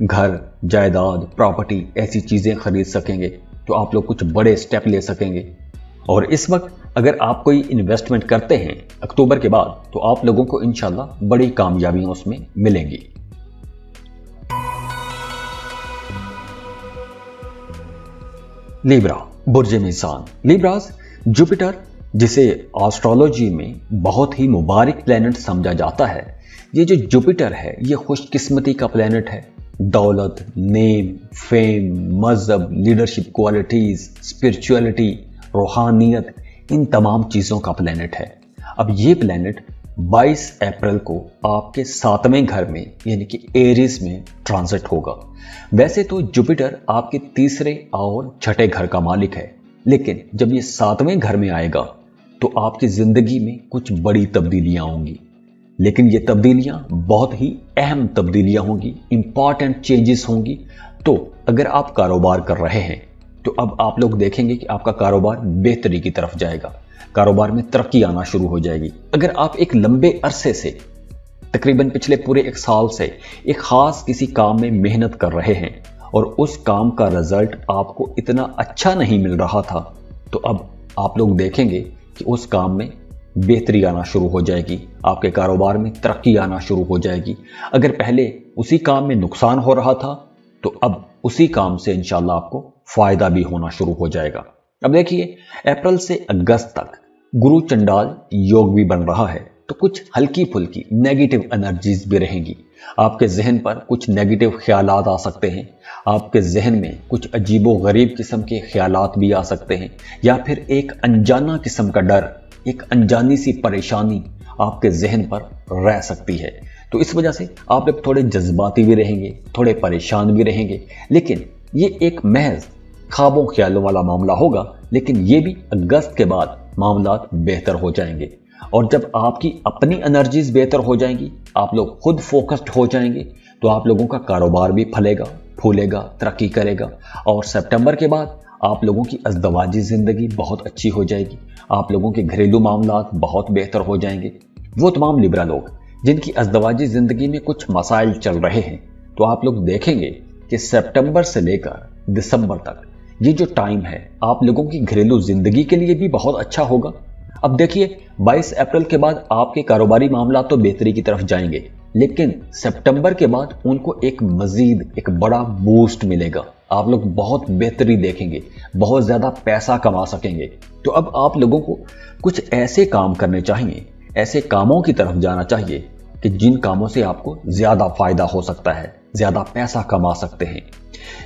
घर, जायदाद, प्रॉपर्टी, ऐसी चीजें खरीद सकेंगे, तो आप लोग कुछ बड़े स्टेप ले सकेंगे। और इस वक्त अगर आप कोई इन्वेस्टमेंट करते हैं अक्टूबर के बाद, तो आप लोगों को इंशाल्लाह बड़ी कामयाबियां उसमें मिलेंगी। लिब्रा, बुर्ज मीज़ान। लिब्रास, जुपिटर जिसे एस्ट्रोलॉजी में बहुत ही मुबारक प्लेनेट समझा जाता है, ये जो जुपिटर है ये खुशकिस्मती का प्लेनेट है। दौलत, नेम, फेम, मजहब, लीडरशिप क्वालिटीज, स्पिरिचुअलिटी, रूहानियत, इन तमाम चीज़ों का प्लेनेट है। अब ये प्लेनेट 22 अप्रैल को आपके 7वें घर में यानी कि एरीज में ट्रांजिट होगा। वैसे तो जुपिटर आपके 3रे और 6ठे घर का मालिक है, लेकिन जब ये 7वें घर में आएगा तो आपकी जिंदगी में कुछ बड़ी तब्दीलियां होंगी। लेकिन ये तब्दीलियां बहुत ही अहम तब्दीलियां होंगी, इंपॉर्टेंट चेंजेस होंगी। तो अगर आप कारोबार कर रहे हैं तो अब आप लोग देखेंगे कि आपका कारोबार बेहतरी की तरफ जाएगा, कारोबार में तरक्की आना शुरू हो जाएगी। अगर आप एक लंबे अरसे से, तकरीबन पिछले पूरे 1 साल से एक खास किसी काम में मेहनत कर रहे हैं और उस काम का रिजल्ट आपको इतना अच्छा नहीं मिल रहा था, तो अब आप लोग देखेंगे कि उस काम में बेहतरी आना शुरू हो जाएगी, आपके कारोबार में तरक्की आना शुरू हो जाएगी। अगर पहले उसी काम में नुकसान हो रहा था, तो अब उसी काम से इंशाल्लाह आपको फायदा भी होना शुरू हो जाएगा। अब देखिए, अप्रैल से अगस्त तक गुरु चंडाल योग भी बन रहा है, तो कुछ हल्की फुल्की नेगेटिव एनर्जीज भी रहेंगी। आपके जहन पर कुछ नेगेटिव ख्यालात आ सकते हैं, आपके जहन में कुछ अजीबो गरीब किस्म के ख्यालात भी आ सकते हैं, या फिर एक अनजाना किस्म का डर, एक अनजानी सी परेशानी आपके जहन पर रह सकती है। तो इस वजह से आप लोग थोड़े जज्बाती भी रहेंगे, थोड़े परेशान भी रहेंगे। लेकिन ये एक महज ख्वाबों ख्यालों वाला मामला होगा, लेकिन ये भी अगस्त के बाद मामलात बेहतर हो जाएंगे। और जब आपकी अपनी एनर्जीज बेहतर हो जाएंगी, आप लोग खुद फोकस्ड हो जाएंगे, तो आप लोगों का कारोबार भी फलेगा, फूलेगा, तरक्की करेगा। और सितंबर के बाद आप लोगों की अज़दवाजी ज़िंदगी बहुत अच्छी हो जाएगी, आप लोगों के घरेलू मामलात बहुत बेहतर हो जाएंगे। वो तमाम लिब्रा लोग जिनकी अज़दवाजी ज़िंदगी में कुछ मसाइल चल रहे हैं, तो आप लोग देखेंगे कि सितंबर से लेकर दिसंबर तक ये जो टाइम है आप लोगों की घरेलू ज़िंदगी के लिए भी बहुत अच्छा होगा। अब देखिए, 22 अप्रैल के बाद आपके कारोबारी मामला तो बेहतरी की तरफ जाएंगे, लेकिन सितंबर के बाद उनको एक मजीद एक बड़ा बूस्ट मिलेगा। आप लोग बहुत बेहतरी देखेंगे, बहुत ज़्यादा पैसा कमा सकेंगे। तो अब आप लोगों को कुछ ऐसे काम करने चाहिए, ऐसे कामों की तरफ जाना चाहिए कि जिन कामों से आपको ज़्यादा फायदा हो सकता है, ज़्यादा पैसा कमा सकते हैं।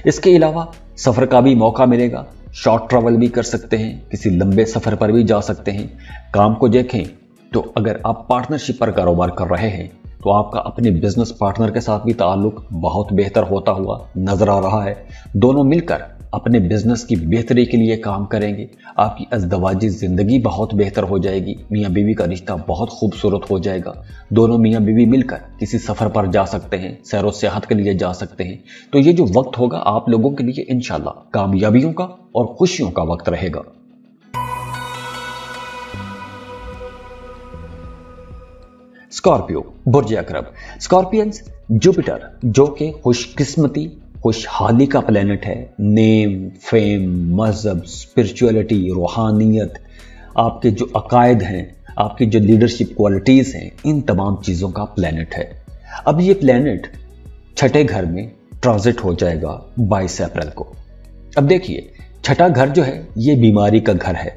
इसके अलावा सफ़र का भी मौका मिलेगा, शॉर्ट ट्रैवल भी कर सकते हैं, किसी लंबे सफ़र पर भी जा सकते हैं। काम को देखें तो अगर आप पार्टनरशिप पर कारोबार कर रहे हैं, तो आपका अपने बिजनेस पार्टनर के साथ भी ताल्लुक बहुत बेहतर होता हुआ नजर आ रहा है। दोनों मिलकर अपने बिजनेस की बेहतरी के लिए काम करेंगे, आपकी अज़दवाजी ज़िंदगी बहुत बेहतर हो जाएगी, मियाँ बीवी का रिश्ता बहुत खूबसूरत हो जाएगा। दोनों मियाँ बीवी मिलकर किसी सफ़र पर जा सकते हैं, सैर व सियाहत के लिए जा सकते हैं। तो ये जो वक्त होगा आप लोगों के लिए इंशाल्लाह कामयाबियों का और खुशियों का वक्त रहेगा। स्कॉर्पियो, बुर्ज अकरब। स्कॉर्पियंस, जुपिटर जो कि खुशकिस्मती, खुशहाली का प्लेनेट है, नेम, फेम, मजहब, स्पिरिचुअलिटी, रूहानियत, आपके जो अकायद हैं, आपकी जो लीडरशिप क्वालिटीज़ हैं, इन तमाम चीज़ों का प्लेनेट है। अब ये प्लेनेट 6ठे घर में ट्रांजिट हो जाएगा 22 अप्रैल को। अब देखिए, 6ठा घर जो है ये बीमारी का घर है,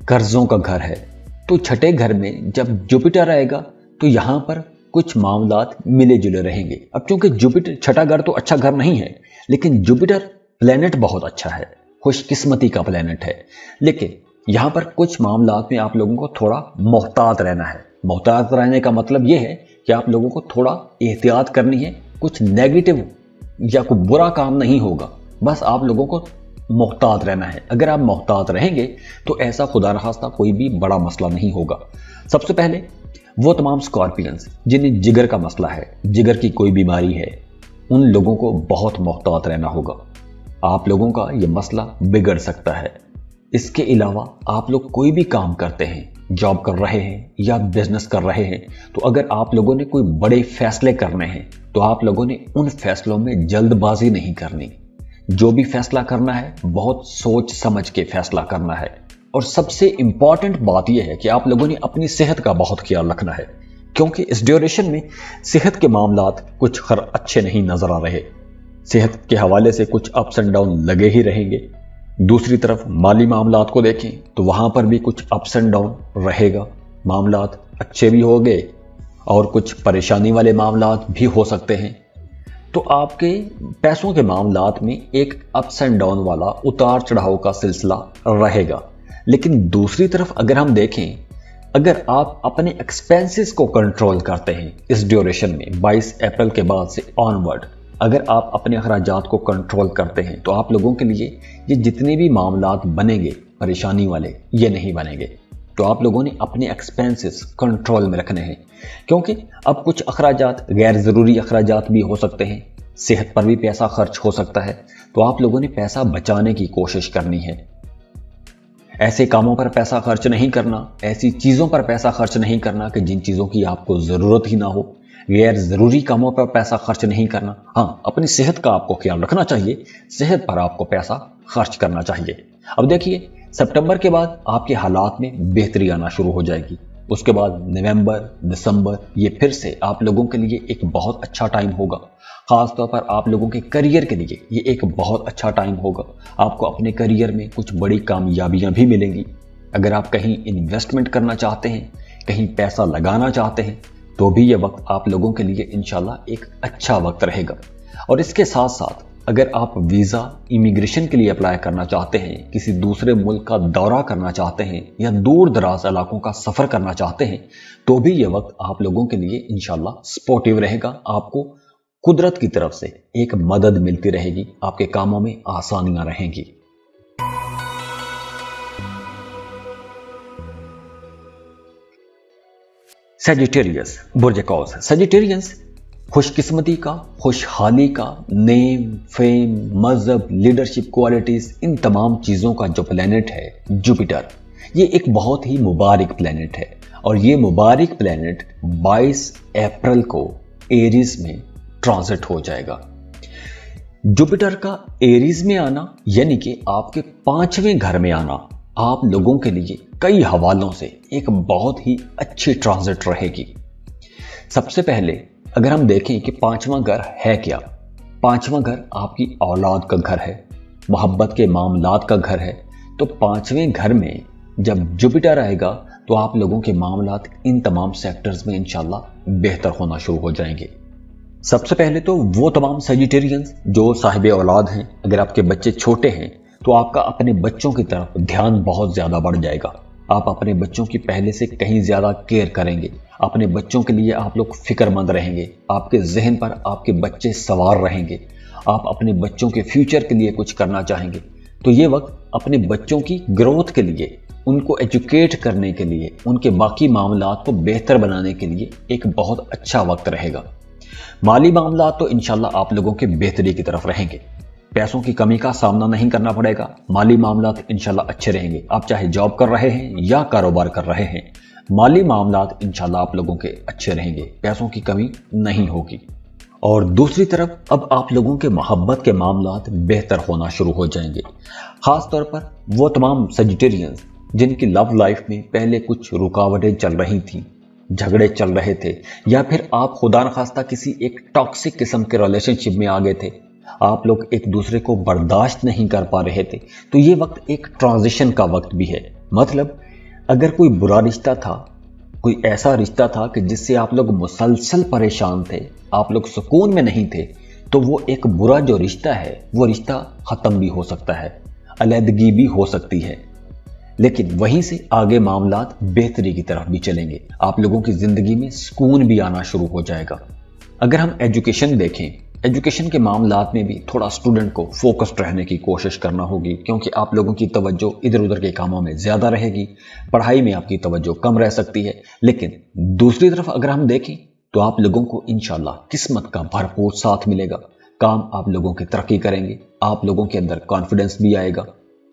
कर्जों का घर है। तो 6ठे घर में जब जुपिटर आएगा तो यहां पर कुछ मामलात मिले जुले रहेंगे। अब क्योंकि जुपिटर छठा घर तो अच्छा घर नहीं है, लेकिन जुपिटर प्लेनेट बहुत अच्छा है, खुशकिस्मती का प्लेनेट है। लेकिन यहाँ पर कुछ मामलात में आप लोगों को थोड़ा मोहतात रहना है। मोहतात रहने का मतलब ये है कि आप लोगों को थोड़ा एहतियात करनी है। कुछ नेगेटिव या कोई बुरा काम नहीं होगा, बस आप लोगों को मोहतात रहना है। अगर आप मोहतात रहेंगे तो ऐसा खुदा न खास्ता कोई भी बड़ा मसला नहीं होगा। सबसे पहले वो तमाम स्कॉर्पियंस जिन्हें जिगर का मसला है, जिगर की कोई बीमारी है, उन लोगों को बहुत मोहतात रहना होगा। आप लोगों का ये मसला बिगड़ सकता है। इसके अलावा आप लोग कोई भी काम करते हैं, जॉब कर रहे हैं या बिजनेस कर रहे हैं, तो अगर आप लोगों ने कोई बड़े फैसले करने हैं तो आप लोगों ने उन फैसलों में जल्दबाजी नहीं करनी। जो भी फैसला करना है बहुत सोच समझ के फैसला करना है। और सबसे इंपॉर्टेंट बात यह है कि आप लोगों ने अपनी सेहत का बहुत ख्याल रखना है, क्योंकि इस ड्यूरेशन में सेहत के मामलात कुछ अच्छे नहीं नजर आ रहे। सेहत के हवाले से कुछ अप्स एंड डाउन लगे ही रहेंगे। दूसरी तरफ माली मामलात को देखें तो वहां पर भी कुछ अप्स एंड डाउन रहेगा। मामलात अच्छे भी हो गए और कुछ परेशानी वाले मामलात भी हो सकते हैं। तो आपके पैसों के मामलात में एक अप्स एंड डाउन वाला उतार चढ़ाव का सिलसिला रहेगा। लेकिन दूसरी तरफ अगर हम देखें, अगर आप अपने एक्सपेंसेस को कंट्रोल करते हैं इस ड्यूरेशन में 22 अप्रैल के बाद से ऑनवर्ड, अगर आप अपने अखराजात को कंट्रोल करते हैं तो आप लोगों के लिए ये जितने भी मामलात बनेंगे परेशानी वाले, ये नहीं बनेंगे। तो आप लोगों ने अपने एक्सपेंसेस कंट्रोल में रखने हैं, क्योंकि अब कुछ अखराजात गैर ज़रूरी अखराजात भी हो सकते हैं। सेहत पर भी पैसा खर्च हो सकता है, तो आप लोगों ने पैसा बचाने की कोशिश करनी है। ऐसे कामों पर पैसा खर्च नहीं करना, ऐसी चीज़ों पर पैसा खर्च नहीं करना कि जिन चीज़ों की आपको ज़रूरत ही ना हो। गैर ज़रूरी कामों पर पैसा खर्च नहीं करना। हाँ, अपनी सेहत का आपको ख्याल रखना चाहिए, सेहत पर आपको पैसा खर्च करना चाहिए। अब देखिए, सितंबर के बाद आपके हालात में बेहतरी आना शुरू हो जाएगी। उसके बाद नवंबर, दिसंबर, ये फिर से आप लोगों के लिए एक बहुत अच्छा टाइम होगा। खास तौर पर आप लोगों के करियर के लिए ये एक बहुत अच्छा टाइम होगा। आपको अपने करियर में कुछ बड़ी कामयाबियां भी मिलेंगी। अगर आप कहीं इन्वेस्टमेंट करना चाहते हैं, कहीं पैसा लगाना चाहते हैं, तो भी ये वक्त आप लोगों के लिए इंशाल्लाह एक अच्छा वक्त रहेगा। और इसके साथ साथ अगर आप वीज़ा इमिग्रेशन के लिए अप्लाई करना चाहते हैं, किसी दूसरे मुल्क का दौरा करना चाहते हैं या दूर दराज इलाकों का सफ़र करना चाहते हैं, तो भी ये वक्त आप लोगों के लिए इंशाल्लाह सपोर्टिव रहेगा। आपको कुदरत की तरफ से एक मदद मिलती रहेगी, आपके कामों में आसानियां रहेंगी। सजिटेरियस, बुर्ज कौस। सजिटेरियंस खुशकिस्मती का, खुशहाली का, नेम, फेम, मजहब, लीडरशिप क्वालिटीज, इन तमाम चीज़ों का जो प्लेनेट है जुपिटर, ये एक बहुत ही मुबारक प्लेनेट है। और ये मुबारक प्लेनेट 22 अप्रैल को एरीज में ट्रांजिट हो जाएगा। जुपिटर का एरीज में आना यानी कि आपके 5वें घर में आना आप लोगों के लिए कई हवालों से एक बहुत ही अच्छी ट्रांजिट रहेगी। सबसे पहले अगर हम देखें कि 5वां घर है क्या, 5वां घर आपकी औलाद का घर है, मोहब्बत के मामलात का घर है। तो 5वें घर में जब जुपिटर आएगा तो आप लोगों के मामलात इन तमाम सेक्टर्स में इंशाल्लाह बेहतर होना शुरू हो जाएंगे। सबसे पहले तो वो तमाम सजिटेरियंस जो साहिब औलाद हैं, अगर आपके बच्चे छोटे हैं तो आपका अपने बच्चों की तरफ ध्यान बहुत ज़्यादा बढ़ जाएगा। आप अपने बच्चों की पहले से कहीं ज़्यादा केयर करेंगे। अपने बच्चों के लिए आप लोग फिक्रमंद रहेंगे। आपके जहन पर आपके बच्चे सवार रहेंगे। आप अपने बच्चों के फ्यूचर के लिए कुछ करना चाहेंगे। तो ये वक्त अपने बच्चों की ग्रोथ के लिए, उनको एजुकेट करने के लिए, उनके बाकी मामलात को बेहतर बनाने के लिए एक बहुत अच्छा वक्त रहेगा। माली मामलात तो इंशाल्लाह आप लोगों के बेहतरी की तरफ रहेंगे। पैसों की कमी का सामना नहीं करना पड़ेगा। माली मामलात इंशाल्लाह अच्छे रहेंगे। आप चाहे जॉब कर रहे हैं या कारोबार कर रहे हैं, माली मामलात इंशाल्लाह आप लोगों के अच्छे रहेंगे। पैसों की कमी नहीं होगी। और दूसरी तरफ अब आप लोगों के मोहब्बत के मामलात बेहतर होना शुरू हो जाएंगे। खास तौर पर वो तमाम सजिटेरियंस जिनकी लव लाइफ में पहले कुछ रुकावटें चल रही थी, झगड़े चल रहे थे, या फिर आप खुदा न खास्ता किसी एक टॉक्सिक किस्म के रिलेशनशिप में आ गए थे, आप लोग एक दूसरे को बर्दाश्त नहीं कर पा रहे थे, तो ये वक्त एक ट्रांजिशन का वक्त भी है। मतलब अगर कोई बुरा रिश्ता था, कोई ऐसा रिश्ता था कि जिससे आप लोग मुसलसल परेशान थे, आप लोग सुकून में नहीं थे, तो वो एक बुरा जो रिश्ता है वो रिश्ता खत्म भी हो सकता है, अलहदगी भी हो सकती है, लेकिन वहीं से आगे मामलात बेहतरी की तरफ भी चलेंगे। आप लोगों की जिंदगी में सुकून भी आना शुरू हो जाएगा। अगर हम एजुकेशन देखें, एजुकेशन के मामलात में भी थोड़ा स्टूडेंट को फोकस्ड रहने की कोशिश करना होगी, क्योंकि आप लोगों की तवज्जो इधर उधर के कामों में ज़्यादा रहेगी, पढ़ाई में आपकी तवज्जो कम रह सकती है। लेकिन दूसरी तरफ अगर हम देखें तो आप लोगों को इंशाल्लाह किस्मत का भरपूर साथ मिलेगा, काम आप लोगों की तरक्की करेंगे, आप लोगों के अंदर कॉन्फिडेंस भी आएगा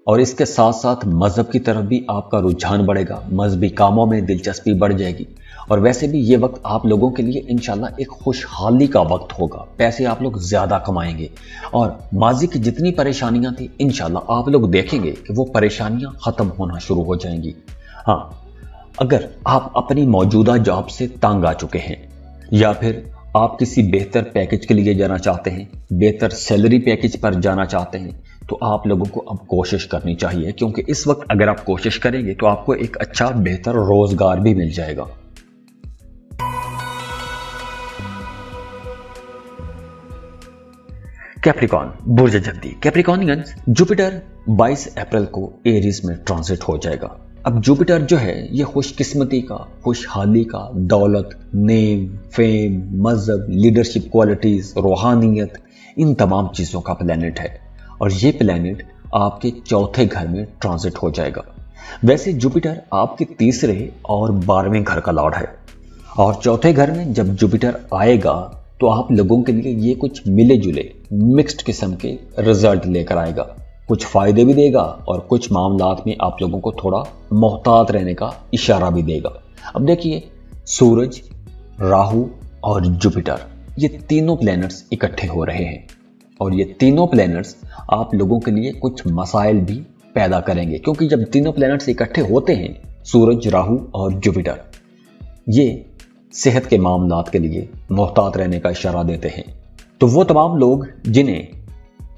और इसके साथ साथ मज़हब की तरफ भी आपका रुझान बढ़ेगा, मजहबी कामों में दिलचस्पी बढ़ जाएगी। और वैसे भी ये वक्त आप लोगों के लिए इंशाल्लाह एक खुशहाली का वक्त होगा, पैसे आप लोग ज़्यादा कमाएंगे और माजी की जितनी परेशानियां थी इंशाल्लाह आप लोग देखेंगे कि वो परेशानियां ख़त्म होना शुरू हो जाएंगी। हाँ, अगर आप अपनी मौजूदा जॉब से तंग आ चुके हैं या फिर आप किसी बेहतर पैकेज के लिए जाना चाहते हैं, बेहतर सैलरी पैकेज पर जाना चाहते हैं, तो आप लोगों को अब कोशिश करनी चाहिए, क्योंकि इस वक्त अगर आप कोशिश करेंगे तो आपको एक अच्छा बेहतर रोजगार भी मिल जाएगा। कैप्रिकॉन, बुर्ज जल्दी। कैप्रिकॉनियंस, जुपिटर 22 अप्रैल को एरीज में ट्रांजिट हो जाएगा। अब जुपिटर जो है ये खुशकिस्मती का, खुशहाली का, दौलत, नेम, फेम, मजहब, लीडरशिप क्वालिटीज, रूहानियत, इन तमाम चीज़ों का प्लैनेट है और ये प्लैनेट आपके चौथे घर में ट्रांजिट हो जाएगा। वैसे जुपिटर आपके तीसरे और 12वें घर का लॉर्ड है और चौथे घर में जब जुपिटर आएगा तो आप लोगों के लिए ये कुछ मिले जुले मिक्स्ड किस्म के रिजल्ट लेकर आएगा, कुछ फायदे भी देगा और कुछ मामलात में आप लोगों को थोड़ा मोहतात रहने का इशारा भी देगा। अब देखिए, सूरज, राहु और जुपिटर ये तीनों प्लैनेट्स इकट्ठे हो रहे हैं और ये तीनों प्लैनेट्स आप लोगों के लिए कुछ मसाइल भी पैदा करेंगे, क्योंकि जब तीनों प्लैनेट्स इकट्ठे होते हैं, सूरज, राहु और जुपिटर, ये सेहत के मामलात के लिए मोहतात रहने का इशारा देते हैं। तो वो तमाम लोग जिन्हें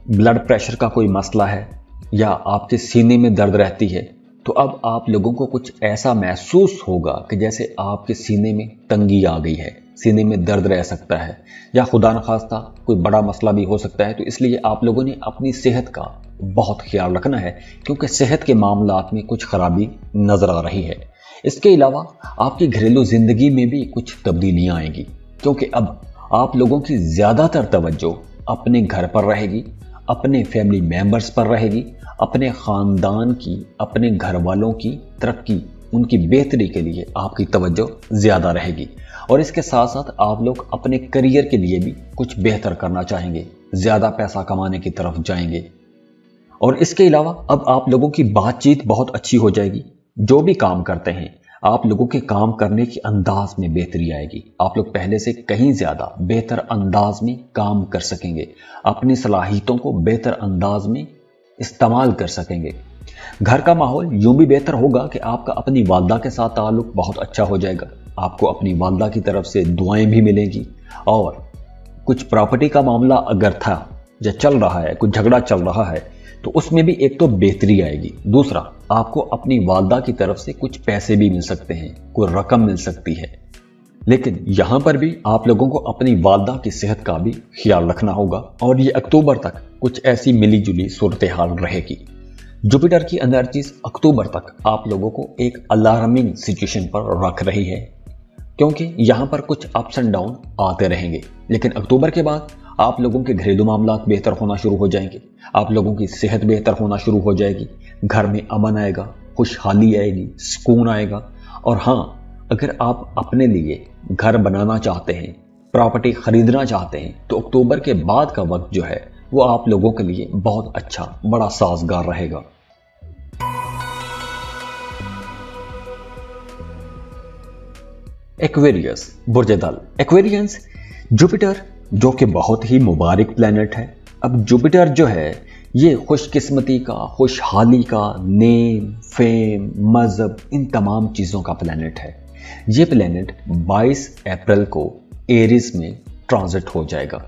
ब्लड प्रेशर का कोई मसला है या आपके सीने में दर्द रहती है, तो अब आप लोगों को कुछ ऐसा महसूस होगा कि जैसे आपके सीने में तंगी आ गई है, सीने में दर्द रह सकता है या खुदा न खास्ता कोई बड़ा मसला भी हो सकता है। तो इसलिए आप लोगों ने अपनी सेहत का बहुत ख्याल रखना है, क्योंकि सेहत के मामलात में कुछ खराबी नजर आ रही है। इसके अलावा आपकी घरेलू जिंदगी में भी कुछ तब्दीलियां आएंगी, क्योंकि अब आप लोगों की ज़्यादातर तवज्जो अपने घर पर रहेगी, अपने फैमिली मेंबर्स पर रहेगी, अपने ख़ानदान की, अपने घर वालों की तरक्की, उनकी बेहतरी के लिए आपकी तवज्जो ज़्यादा रहेगी। और इसके साथ साथ आप लोग अपने करियर के लिए भी कुछ बेहतर करना चाहेंगे, ज़्यादा पैसा कमाने की तरफ जाएंगे। और इसके अलावा अब आप लोगों की बातचीत बहुत अच्छी हो जाएगी। जो भी काम करते हैं, आप लोगों के काम करने के अंदाज में बेहतरी आएगी। आप लोग पहले से कहीं ज़्यादा बेहतर अंदाज में काम कर सकेंगे, अपनी सलाहियतों को बेहतर अंदाज में इस्तेमाल कर सकेंगे। घर का माहौल यूं भी बेहतर होगा कि आपका अपनी वालदा के साथ ताल्लुक बहुत अच्छा हो जाएगा, आपको अपनी वालदा की तरफ से दुआएं भी मिलेंगी। और कुछ प्रॉपर्टी का मामला अगर था या चल रहा है, कुछ झगड़ा चल रहा है, तो उसमें भी एक तो बेहतरी आएगी, दूसरा आपको अपनी वालदा की तरफ से कुछ पैसे भी मिल सकते हैं, कोई रकम मिल सकती है। लेकिन यहां पर भी आप लोगों को अपनी वालदा की सेहत का भी ख्याल रखना होगा और ये अक्टूबर तक कुछ ऐसी मिली जुली सूरत हाल रहेगी। जुपिटर की एनर्जीज अक्टूबर तक आप लोगों को एक अलार्मिंग सिचुएशन पर रख रही है, क्योंकि यहां पर कुछ अप्स एंड डाउन आते रहेंगे। लेकिन अक्टूबर के बाद आप लोगों के घरेलू मामलात बेहतर होना शुरू हो जाएंगे, आप लोगों की सेहत बेहतर होना शुरू हो जाएगी, घर में अमन आएगा, खुशहाली आएगी, सुकून आएगा। और हाँ, अगर आप अपने लिए घर बनाना चाहते हैं, प्रॉपर्टी खरीदना चाहते हैं, तो अक्टूबर के बाद का वक्त जो है वो आप लोगों के लिए बहुत अच्छा, बड़ा साजगार रहेगा। एक्वेरियस, बुर्ज दल। एक्वेरियंस, जुपिटर जो कि बहुत ही मुबारक प्लैनेट है। अब जुपिटर जो है ये खुशकिस्मती का, खुशहाली का, नेम, फेम, मजहब, इन तमाम चीज़ों का प्लैनेट है। ये प्लैनेट 22 अप्रैल को एरीज में ट्रांजिट हो जाएगा।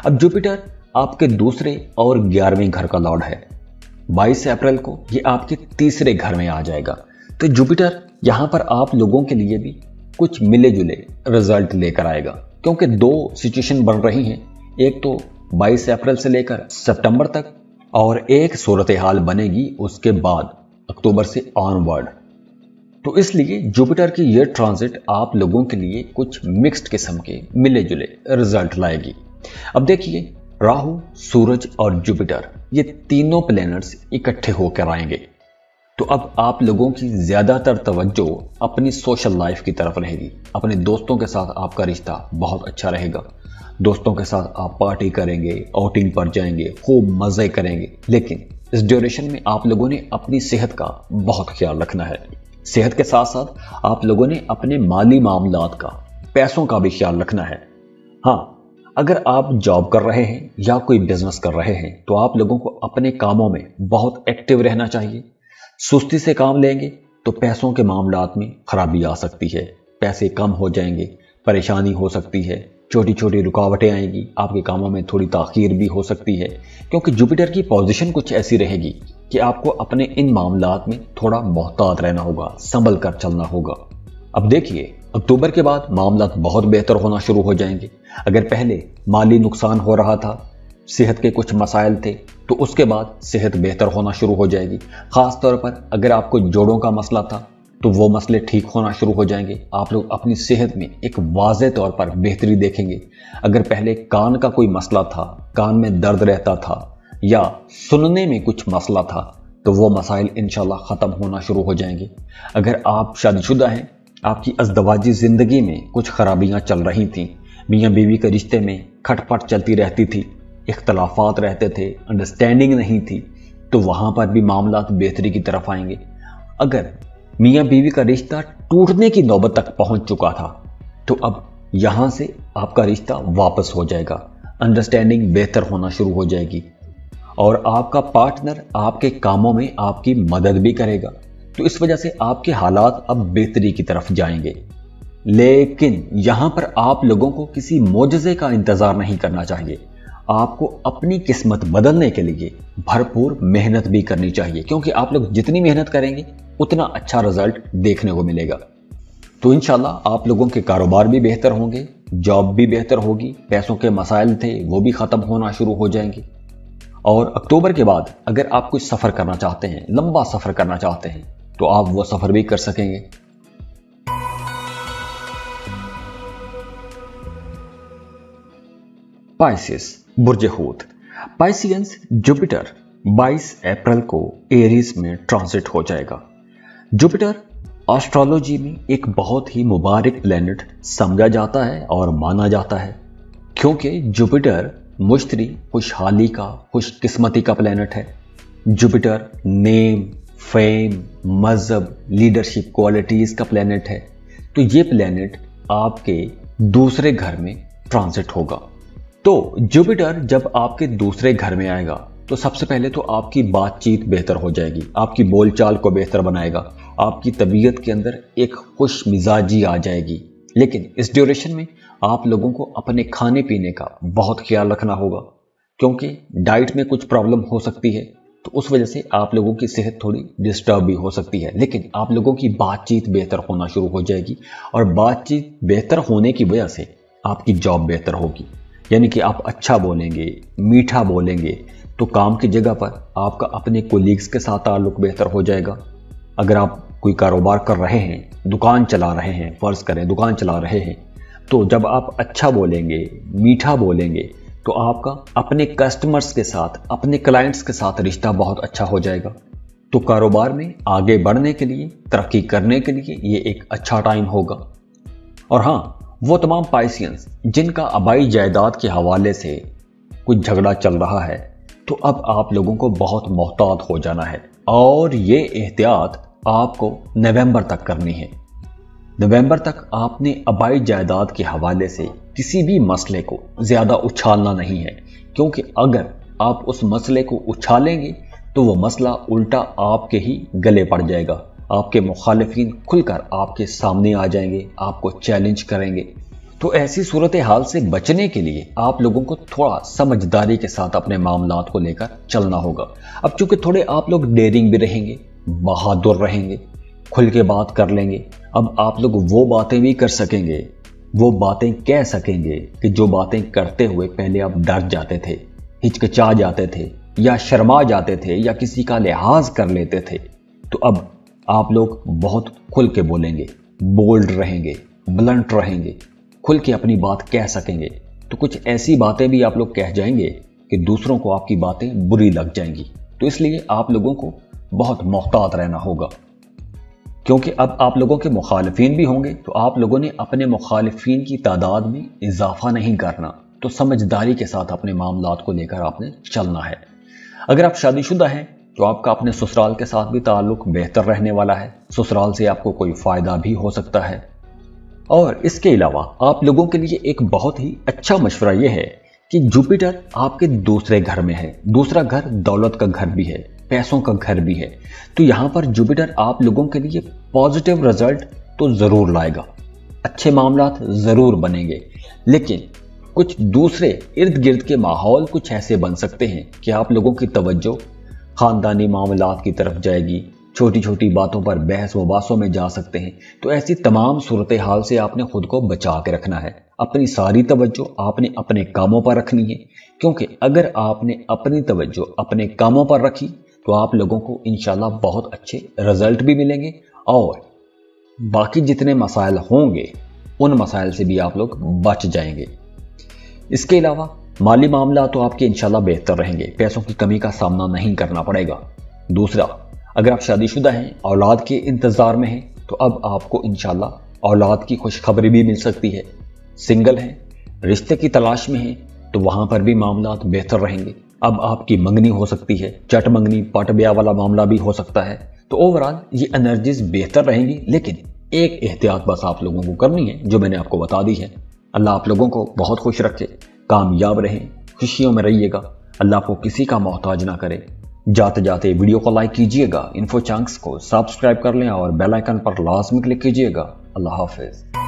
अब जुपिटर आपके दूसरे और 11वें घर का लॉर्ड है। 22 अप्रैल को ये आपके तीसरे घर में आ जाएगा। तो जुपिटर यहाँ पर आप लोगों के लिए भी कुछ मिले जुले रिजल्ट लेकर आएगा, क्योंकि दो सिचुएशन बन रही हैं, एक तो 22 अप्रैल से लेकर सितंबर तक और एक सूरत हाल बनेगी उसके बाद अक्टूबर से ऑनवर्ड। तो इसलिए जुपिटर की ये ट्रांजिट आप लोगों के लिए कुछ मिक्स्ड किस्म के मिले जुले रिजल्ट लाएगी। अब देखिए, राहु, सूरज और जुपिटर ये तीनों प्लैनेट्स इकट्ठे होकर आएंगे, तो अब आप लोगों की ज्यादातर तवज्जो अपनी सोशल लाइफ की तरफ रहेगी। अपने दोस्तों के साथ आपका रिश्ता बहुत अच्छा रहेगा, दोस्तों के साथ आप पार्टी करेंगे, आउटिंग पर जाएंगे, खूब मजे करेंगे। लेकिन इस ड्यूरेशन में आप लोगों ने अपनी सेहत का बहुत ख्याल रखना है। सेहत के साथ साथ आप लोगों ने अपने माली मामलात का, पैसों का भी ख्याल रखना है। हाँ, अगर आप जॉब कर रहे हैं या कोई बिजनेस कर रहे हैं तो आप लोगों को अपने कामों में बहुत एक्टिव रहना चाहिए। सुस्ती से काम लेंगे तो पैसों के मामलात में खराबी आ सकती है, पैसे कम हो जाएंगे, परेशानी हो सकती है, छोटी छोटी रुकावटें आएंगी, आपके कामों में थोड़ी ताखीर भी हो सकती है, क्योंकि जुपिटर की पोजीशन कुछ ऐसी रहेगी कि आपको अपने इन मामलात में थोड़ा मोहतात रहना होगा, संभल कर चलना होगा। अब देखिए, अक्टूबर के बाद मामलात बहुत बेहतर होना शुरू हो जाएंगे। अगर पहले माली नुकसान हो रहा था, सेहत के कुछ मसाइल थे, तो उसके बाद सेहत बेहतर होना शुरू हो जाएगी। खास तौर पर अगर आपको जोड़ों का मसला था तो वो मसले ठीक होना शुरू हो जाएंगे। आप लोग अपनी सेहत में एक वाज़े तौर पर बेहतरी देखेंगे। अगर पहले कान का कोई मसला था, कान में दर्द रहता था या सुनने में कुछ मसला था, तो वो मसाइल इंशाल्लाह ख़त्म होना शुरू हो जाएंगे। अगर आप शादीशुदा हैं, आपकी अज़दवाजी ज़िंदगी में कुछ खराबियाँ चल रही थीं, मियाँ बीवी के रिश्ते में खटपट चलती रहती थी, इख्तलाफात रहते थे, अंडरस्टैंडिंग नहीं थी, तो वहाँ पर भी मामलात बेहतरी की तरफ आएंगे। अगर मियाँ बीवी का रिश्ता टूटने की नौबत तक पहुँच चुका था, तो अब यहाँ से आपका रिश्ता वापस हो जाएगा, अंडरस्टैंडिंग बेहतर होना शुरू हो जाएगी और आपका पार्टनर आपके कामों में आपकी मदद भी करेगा। तो इस वजह से आपके हालात अब बेहतरी की तरफ जाएंगे। लेकिन यहाँ पर आप लोगों को किसी मोजज़े का इंतज़ार नहीं करना चाहिए। आपको अपनी किस्मत बदलने के लिए भरपूर मेहनत भी करनी चाहिए, क्योंकि आप लोग जितनी मेहनत करेंगे उतना अच्छा रिजल्ट देखने को मिलेगा। तो इंशाल्लाह आप लोगों के कारोबार भी बेहतर होंगे, जॉब भी बेहतर होगी, पैसों के मसाइल थे वो भी ख़त्म होना शुरू हो जाएंगे। और अक्टूबर के बाद अगर आप कुछ सफ़र करना चाहते हैं, लंबा सफ़र करना चाहते हैं, तो आप वो सफ़र भी कर सकेंगे। पाइसिस, बुर्ज हूत। पाइसियंस जुपिटर 22 अप्रैल को एरीज में ट्रांजिट हो जाएगा। जुपिटर एस्ट्रोलॉजी में एक बहुत ही मुबारक प्लेनेट समझा जाता है और माना जाता है, क्योंकि जुपिटर मुश्तरी, खुशहाली का, खुशकिस्मती का प्लेनेट है। जुपिटर नेम, फेम, मजहब, लीडरशिप क्वालिटीज का प्लेनेट है। तो ये प्लेनेट आपके दूसरे घर में ट्रांजिट होगा। तो जुपिटर जब आपके दूसरे घर में आएगा तो सबसे पहले तो आपकी बातचीत बेहतर हो जाएगी, आपकी बोलचाल को बेहतर बनाएगा, आपकी तबीयत के अंदर एक खुश मिजाजी आ जाएगी। लेकिन इस ड्यूरेशन में आप लोगों को अपने खाने पीने का बहुत ख्याल रखना होगा, क्योंकि डाइट में कुछ प्रॉब्लम हो सकती है, तो उस वजह से आप लोगों की सेहत थोड़ी डिस्टर्ब भी हो सकती है। लेकिन आप लोगों की बातचीत बेहतर होना शुरू हो जाएगी और बातचीत बेहतर होने की वजह से आपकी जॉब बेहतर होगी। यानी कि आप अच्छा बोलेंगे, मीठा बोलेंगे, तो काम की जगह पर आपका अपने कोलीग्स के साथ ताल्लुक बेहतर हो जाएगा। अगर आप कोई कारोबार कर रहे हैं, दुकान चला रहे हैं, फ़र्ज़ करें दुकान चला रहे हैं, तो जब आप अच्छा बोलेंगे, मीठा बोलेंगे, तो आपका अपने कस्टमर्स के साथ, अपने क्लाइंट्स के साथ रिश्ता बहुत अच्छा हो जाएगा। तो कारोबार में आगे बढ़ने के लिए, तरक्की करने के लिए ये एक अच्छा टाइम होगा। और हाँ, वो तमाम पाइसियंस जिनका आबाई जायदाद के हवाले से कुछ झगड़ा चल रहा है, तो अब आप लोगों को बहुत मोहतात हो जाना है और ये एहतियात आपको नवंबर तक करनी है। नवंबर तक आपने आबाई जायदाद के हवाले से किसी भी मसले को ज़्यादा उछालना नहीं है, क्योंकि अगर आप उस मसले को उछालेंगे तो वो मसला उल्टा आपके ही गले पड़ जाएगा। आपके मुखालिफिन खुलकर आपके सामने आ जाएंगे, आपको चैलेंज करेंगे। तो ऐसी सूरत हाल से बचने के लिए आप लोगों को थोड़ा समझदारी के साथ अपने मामलात को लेकर चलना होगा। अब चूंकि थोड़े आप लोग डेयरिंग भी रहेंगे, बहादुर रहेंगे, खुल के बात कर लेंगे, अब आप लोग वो बातें भी कर सकेंगे, वो बातें कह सकेंगे कि जो बातें करते हुए पहले आप डर जाते थे, हिचकिचा जाते थे या शर्मा जाते थे या किसी का लिहाज कर लेते थे। तो अब आप लोग बहुत खुल के बोलेंगे, बोल्ड रहेंगे, ब्लंट रहेंगे, खुल के अपनी बात कह सकेंगे। तो कुछ ऐसी बातें भी आप लोग कह जाएंगे कि दूसरों को आपकी बातें बुरी लग जाएंगी। तो इसलिए आप लोगों को बहुत मोहतात रहना होगा, क्योंकि अब आप लोगों के मुखालिफिन भी होंगे। तो आप लोगों ने अपने मुखालिफिन की तादाद में इजाफा नहीं करना, तो समझदारी के साथ अपने मामलात को लेकर आपने चलना है। अगर आप शादीशुदा हैं तो आपका अपने ससुराल के साथ भी ताल्लुक बेहतर रहने वाला है, ससुराल से आपको कोई फायदा भी हो सकता है। और इसके अलावा आप लोगों के लिए एक बहुत ही अच्छा मशवरा यह है कि जुपिटर आपके दूसरे घर में है। दूसरा घर दौलत का घर भी है, पैसों का घर भी है। तो यहां पर जुपिटर आप लोगों के लिए पॉजिटिव रिजल्ट तो जरूर लाएगा, अच्छे मामलात जरूर बनेंगे, लेकिन कुछ दूसरे इर्द गिर्द के माहौल कुछ ऐसे बन सकते हैं कि आप लोगों की तवज्जो खानदानी मामलात की तरफ जाएगी, छोटी छोटी बातों पर बहस वबासों में जा सकते हैं। तो ऐसी तमाम सूरत हाल से आपने खुद को बचा के रखना है। अपनी सारी तवज्जो आपने अपने कामों पर रखनी है, क्योंकि अगर आपने अपनी तवज्जो अपने कामों पर रखी तो आप लोगों को इंशाल्लाह बहुत अच्छे रिजल्ट भी मिलेंगे और बाकी जितने मसाइल होंगे उन मसाइल से भी आप लोग बच जाएंगे। इसके अलावा माली मामला तो आपके इंशाल्लाह बेहतर रहेंगे, पैसों की कमी का सामना नहीं करना पड़ेगा। दूसरा, अगर आप शादीशुदा हैं, औलाद के इंतजार में हैं, तो अब आपको इंशाल्लाह औलाद की खुशखबरी भी मिल सकती है। सिंगल हैं, रिश्ते की तलाश में हैं, तो वहां पर भी मामलात बेहतर रहेंगे। अब आपकी मंगनी हो सकती है, चट मंगनी पट ब्याह वाला मामला भी हो सकता है। तो ओवरऑल ये एनर्जीज बेहतर रहेंगी, लेकिन एक एहतियात बस आप लोगों को करनी है जो मैंने आपको बता दी है। अल्लाह आप लोगों को बहुत खुश रखे, कामयाब रहें, खुशियों में रहिएगा, अल्लाह आपको किसी का मोहताज ना करे। जाते जाते वीडियो को लाइक कीजिएगा, इन्फो चंक्स को सब्सक्राइब कर लें और बेल आइकन पर लाजमी क्लिक कीजिएगा। अल्लाह हाफिज।